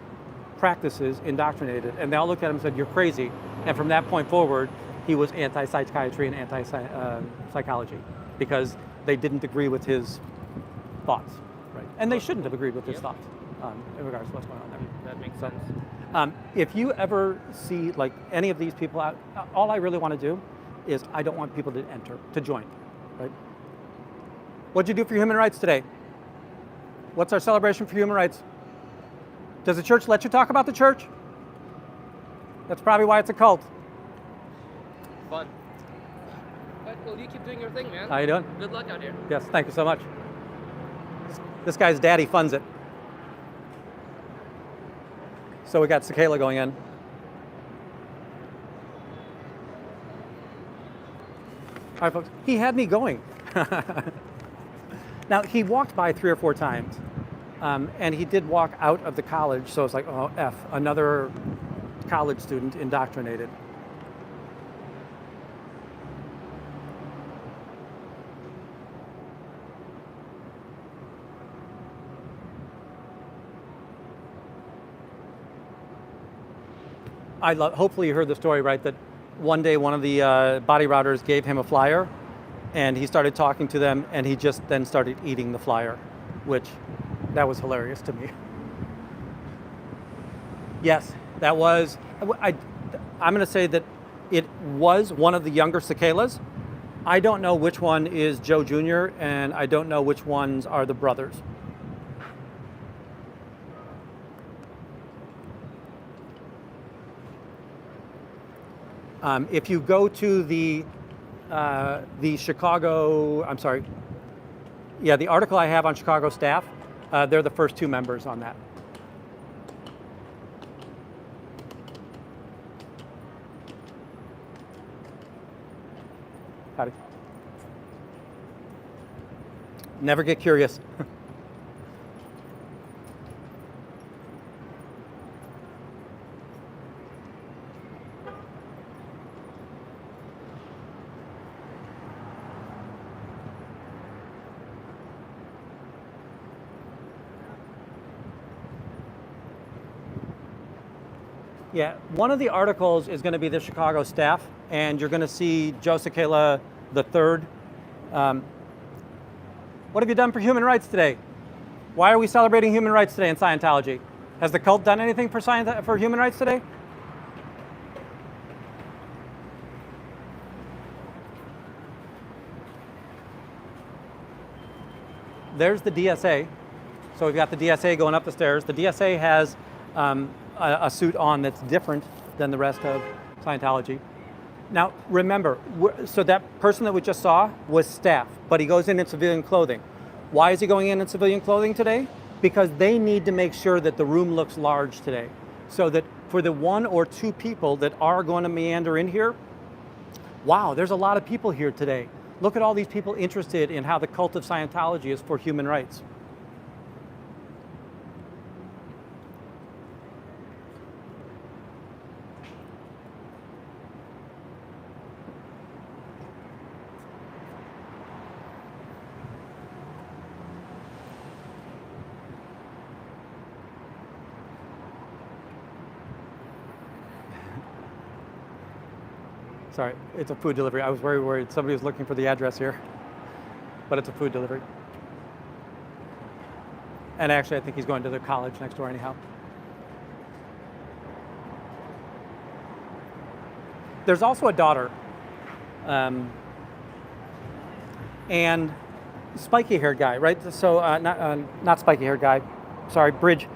practices indoctrinated. And they all looked at him and said, "You're crazy." And from that point forward, he was anti-psychiatry and anti-psychology because they didn't agree with his thoughts, right? And they shouldn't have agreed with his thoughts in regards to what's going on there. That makes So, sense. if you ever see like any of these people out, all I really want to do is I don't want people to join, right? What'd you do for human rights today? What's our celebration for human rights? Does the church let you talk about the church? That's probably why it's a cult. Fun. But, well, you keep doing your thing, man. How you doing? Good luck out here. Yes, thank you so much. This guy's daddy funds it. So we got Cicala going in. All right, folks, he had me going. Now, he walked by 3 or 4 times, and he did walk out of the college, so it's like, oh, F, another college student indoctrinated. Hopefully you heard the story, right, that one day one of the body routers gave him a flyer, and he started talking to them, and he just then started eating the flyer, that was hilarious to me. Yes, that was, I'm going to say that it was one of the younger cicalas. I don't know which one is Joe Jr., and I don't know which ones are the brothers. If you go to the Chicago, the article I have on Chicago staff, they're the first 2 members on that. Howdy. Never get curious. Yeah, one of the articles is going to be the Chicago staff, and you're going to see Joe Cicala III. What have you done for human rights today? Why are we celebrating human rights today in Scientology? Has the cult done anything for human rights today? There's the DSA. So we've got the DSA going up the stairs. The DSA has a suit on that's different than the rest of Scientology. Now, remember, so that person that we just saw was staff, but he goes in civilian clothing. Why is he going in civilian clothing today? because they need to make sure that the room looks large today. So that for the 1 or 2 people that are going to meander in here, wow, there's a lot of people here today. Look at all these people interested in how the cult of Scientology is for human rights. Sorry, it's a food delivery. I was very worried somebody was looking for the address here, but it's a food delivery. And actually, I think he's going to the college next door anyhow. There's also a daughter, and spiky-haired guy, right? So not spiky-haired guy. Sorry, Bridge.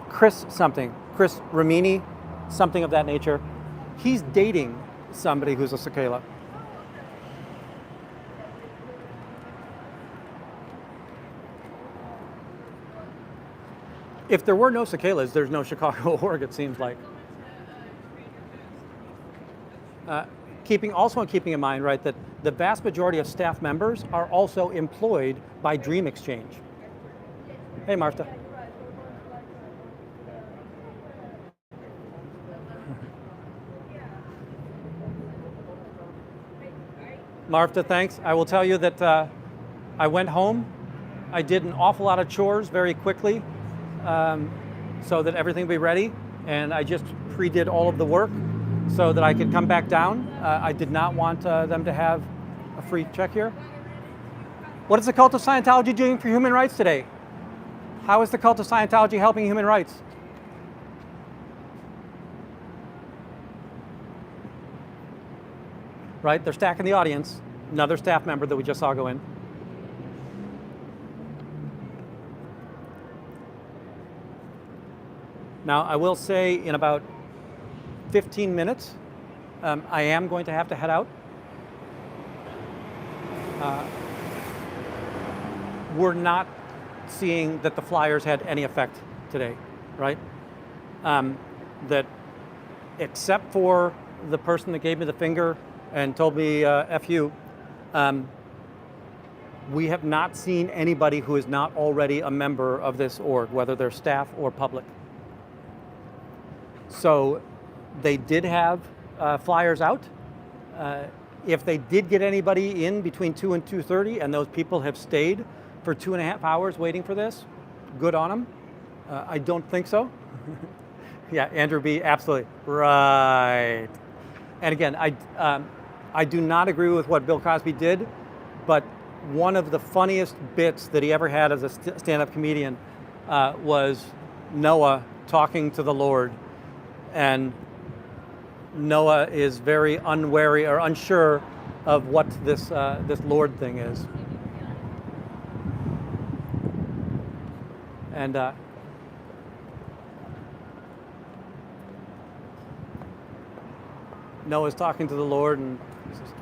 Chris Ramini, something of that nature. He's dating somebody who's a cicala. If there were no cicalas, there's no Chicago org, it seems like. Keeping in mind, right, that the vast majority of staff members are also employed by Dream Exchange. Hey, Martha. Martha, thanks. I will tell you that I went home. I did an awful lot of chores very quickly so that everything would be ready. And I just pre-did all of the work so that I could come back down. I did not want them to have a free check here. What is the cult of Scientology doing for human rights today? How is the cult of Scientology helping human rights? Right, they're stacking the audience. Another staff member that we just saw go in. Now, I will say in about 15 minutes, I am going to have to head out. We're not seeing that the flyers had any effect today, right? That except for the person that gave me the finger and told me F you, we have not seen anybody who is not already a member of this org, whether they're staff or public. So they did have flyers out. If they did get anybody in between 2 and 2:30 and those people have stayed for 2.5 hours waiting for this, good on them. I don't think so. Yeah, Andrew B, absolutely. Right. And again, I do not agree with what Bill Cosby did, but one of the funniest bits that he ever had as a stand-up comedian was Noah talking to the Lord. And Noah is very unwary or unsure of what this Lord thing is. And Noah's talking to the Lord and he says,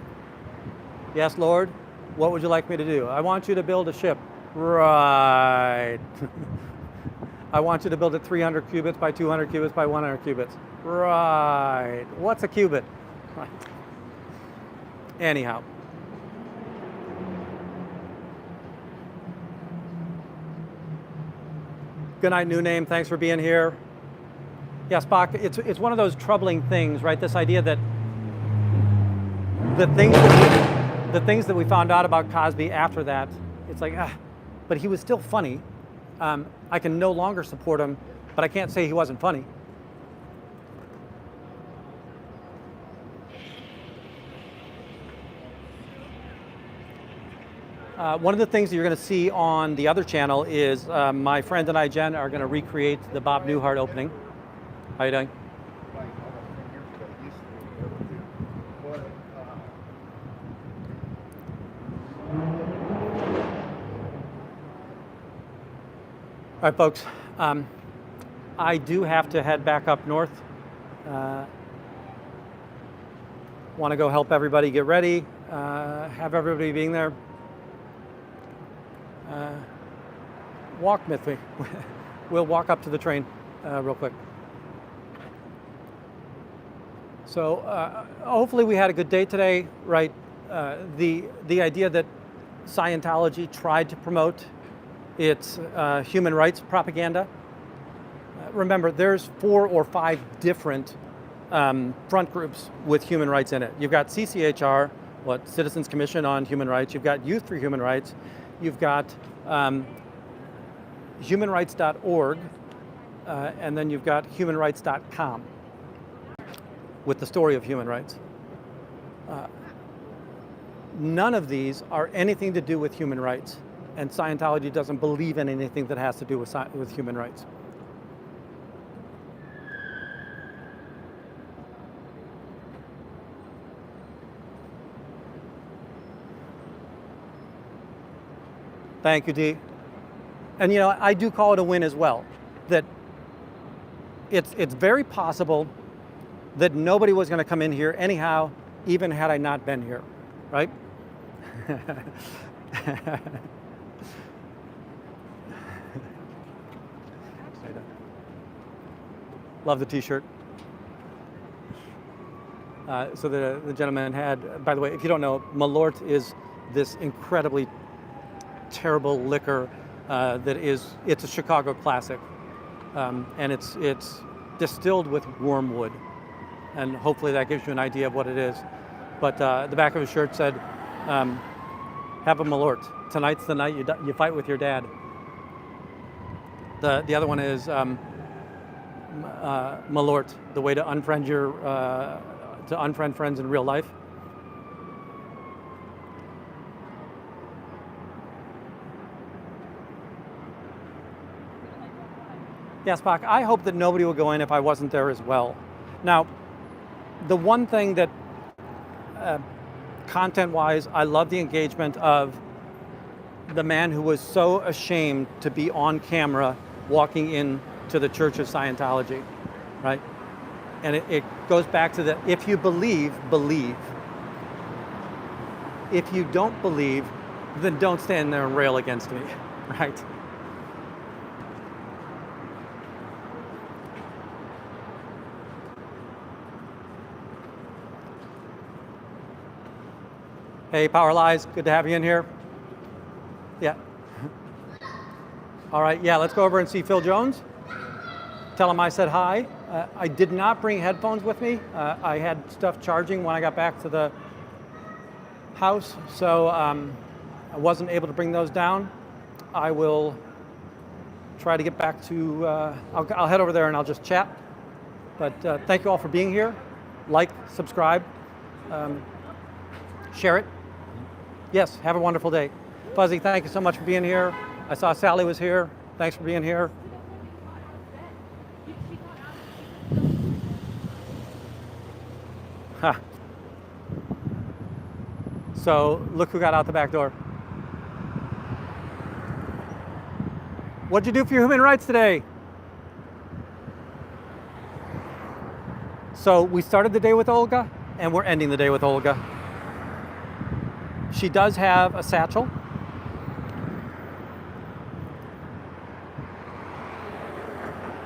"Yes, Lord, what would you like me to do?" "I want you to build a ship." "Right." "I want you to build it 300 cubits by 200 cubits by 100 cubits." "Right." "What's a cubit?" Right. Anyhow. Good night, New Name. Thanks for being here. Yeah, Spock, it's one of those troubling things, right? This idea that the things that we found out about Cosby after that, it's like, but he was still funny. I can no longer support him, but I can't say he wasn't funny. One of the things that you're going to see on the other channel is my friend and I, Jen, are going to recreate the Bob Newhart opening. How you doing? All right, folks. I do have to head back up north. Want to go help everybody get ready, have everybody being there. walk with me. We'll walk up to the train real quick. So hopefully we had a good day today, right? The idea that Scientology tried to promote its human rights propaganda. Remember, there's 4 or 5 different front groups with human rights in it. You've got CCHR, Citizens Commission on Human Rights. You've got Youth for Human Rights. You've got humanrights.org, and then you've got humanrights.com with the story of human rights. None of these are anything to do with human rights, and Scientology doesn't believe in anything that has to do with human rights. Thank you, Dee. And you know, I do call it a win as well. That it's very possible that nobody was going to come in here anyhow, even had I not been here, right? Love the t-shirt. So the gentleman had, by the way, if you don't know, Malort is this incredibly terrible liquor it's a Chicago classic, and it's distilled with wormwood, and hopefully that gives you an idea of what it is. But the back of his shirt said, "Have a Malort. Tonight's the night you fight with your dad." The other one is Malort, the way to unfriend friends in real life. Yeah, Spock, I hope that nobody will go in if I wasn't there as well. Now, the one thing that, content-wise, I love the engagement of the man who was so ashamed to be on camera walking into the Church of Scientology, right? And it goes back to the, if you believe, believe. If you don't believe, then don't stand there and rail against me, right? Hey, Power Lies, good to have you in here. Yeah. All right, yeah, let's go over and see Phil Jones. Tell him I said hi. I did not bring headphones with me. I had stuff charging when I got back to the house, so I wasn't able to bring those down. I will try to get back to, I'll head over there and I'll just chat. But thank you all for being here. Like, subscribe, share it. Yes, have a wonderful day. Fuzzy, thank you so much for being here. I saw Sally was here. Thanks for being here. Huh. So look who got out the back door. What'd you do for your human rights today? So we started the day with Olga, and we're ending the day with Olga. She does have a satchel.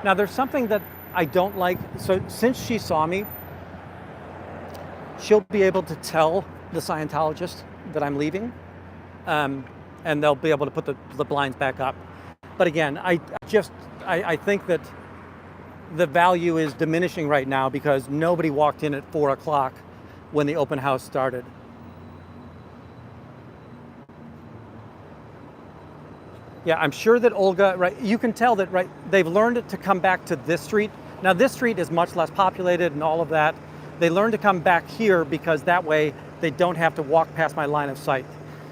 Now there's something that I don't like. So since she saw me, she'll be able to tell the Scientologist that I'm leaving, and they'll be able to put the blinds back up. But again, I think that the value is diminishing right now because nobody walked in at 4 o'clock when the open house started. Yeah, I'm sure that Olga, right, you can tell that, right, they've learned to come back to this street. Now this street is much less populated and all of that. They learned to come back here because that way they don't have to walk past my line of sight.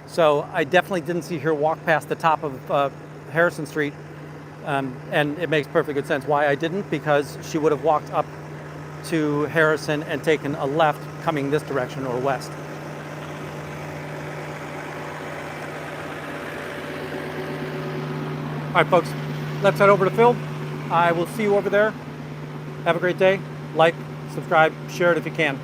So I definitely didn't see her walk past the top of Harrison Street. And it makes perfect good sense why I didn't, because she would have walked up to Harrison and taken a left coming this direction or west. All right, folks, let's head over to Phil. I will see you over there. Have a great day. Like, subscribe, share it if you can.